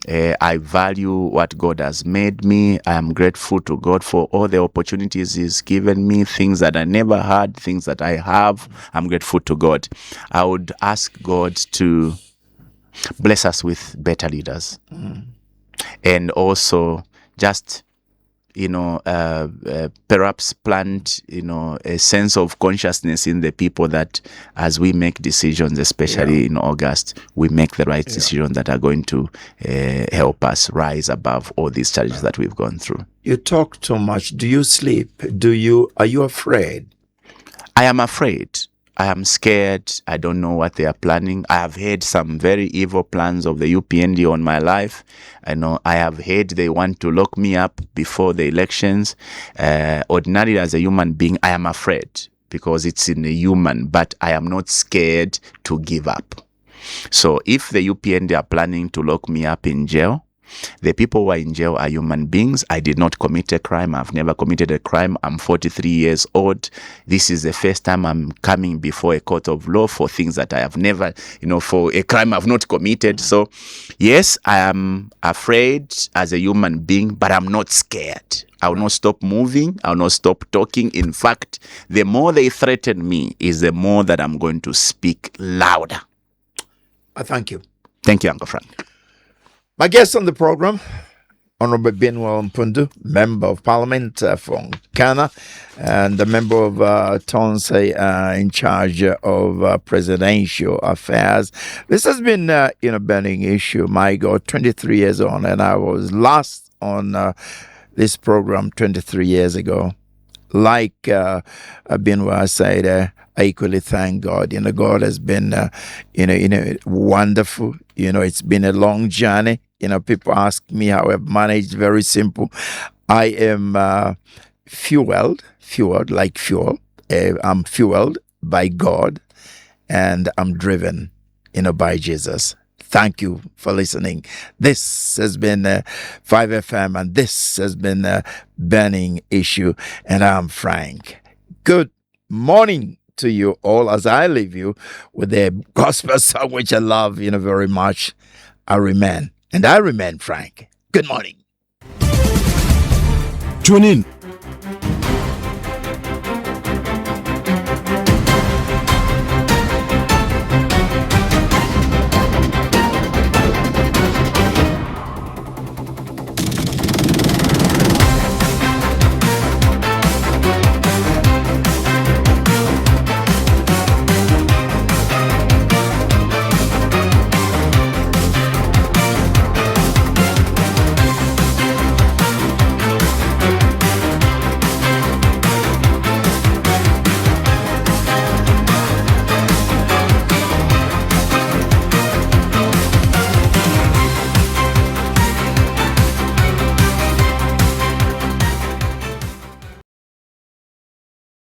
I value what God has made me. I am grateful to God for all the opportunities He's given me, things that I never had, things that I have. I'm grateful to God. I would ask God to bless us with better leaders. And also just, perhaps plant, a sense of consciousness in the people that as we make decisions, especially in August, we make the right decisions that are going to help us rise above all these challenges that we've gone through. You talk too much. Do you sleep? Are you afraid? I am afraid. I am scared. I don't know what they are planning. I have heard some very evil plans of the UPND on my life. I have heard they want to lock me up before the elections. Ordinarily, as a human being, I am afraid because it's in a human, but I am not scared to give up. So if the UPND are planning to lock me up in jail, the people who are in jail are human beings. I did not commit a crime. I've never committed a crime. I'm 43 years old. This is the first time I'm coming before a court of law for things that I have never, for a crime I've not committed. So, yes, I am afraid as a human being, but I'm not scared. I will not stop moving. I will not stop talking. In fact, the more they threaten me is the more that I'm going to speak louder. Thank you. Thank you, Uncle Frank. My guest on the program, Honorable Binwell Mpundu, Member of Parliament from Ghana, and a member of Tonse in charge of presidential affairs. This has been a burning issue. My God, 23 years on, and I was last on this program 23 years ago. Like Binwell said, I equally thank God. God has been, wonderful. It's been a long journey. People ask me how I've managed. Very simple. I am fueled like fuel. I'm fueled by God, and I'm driven, by Jesus. Thank you for listening. This has been 5FM, and this has been a burning issue. And I'm Frank. Good morning. to you all as I leave you with a gospel song which I love, very much. I remain Frank. Good morning. Tune in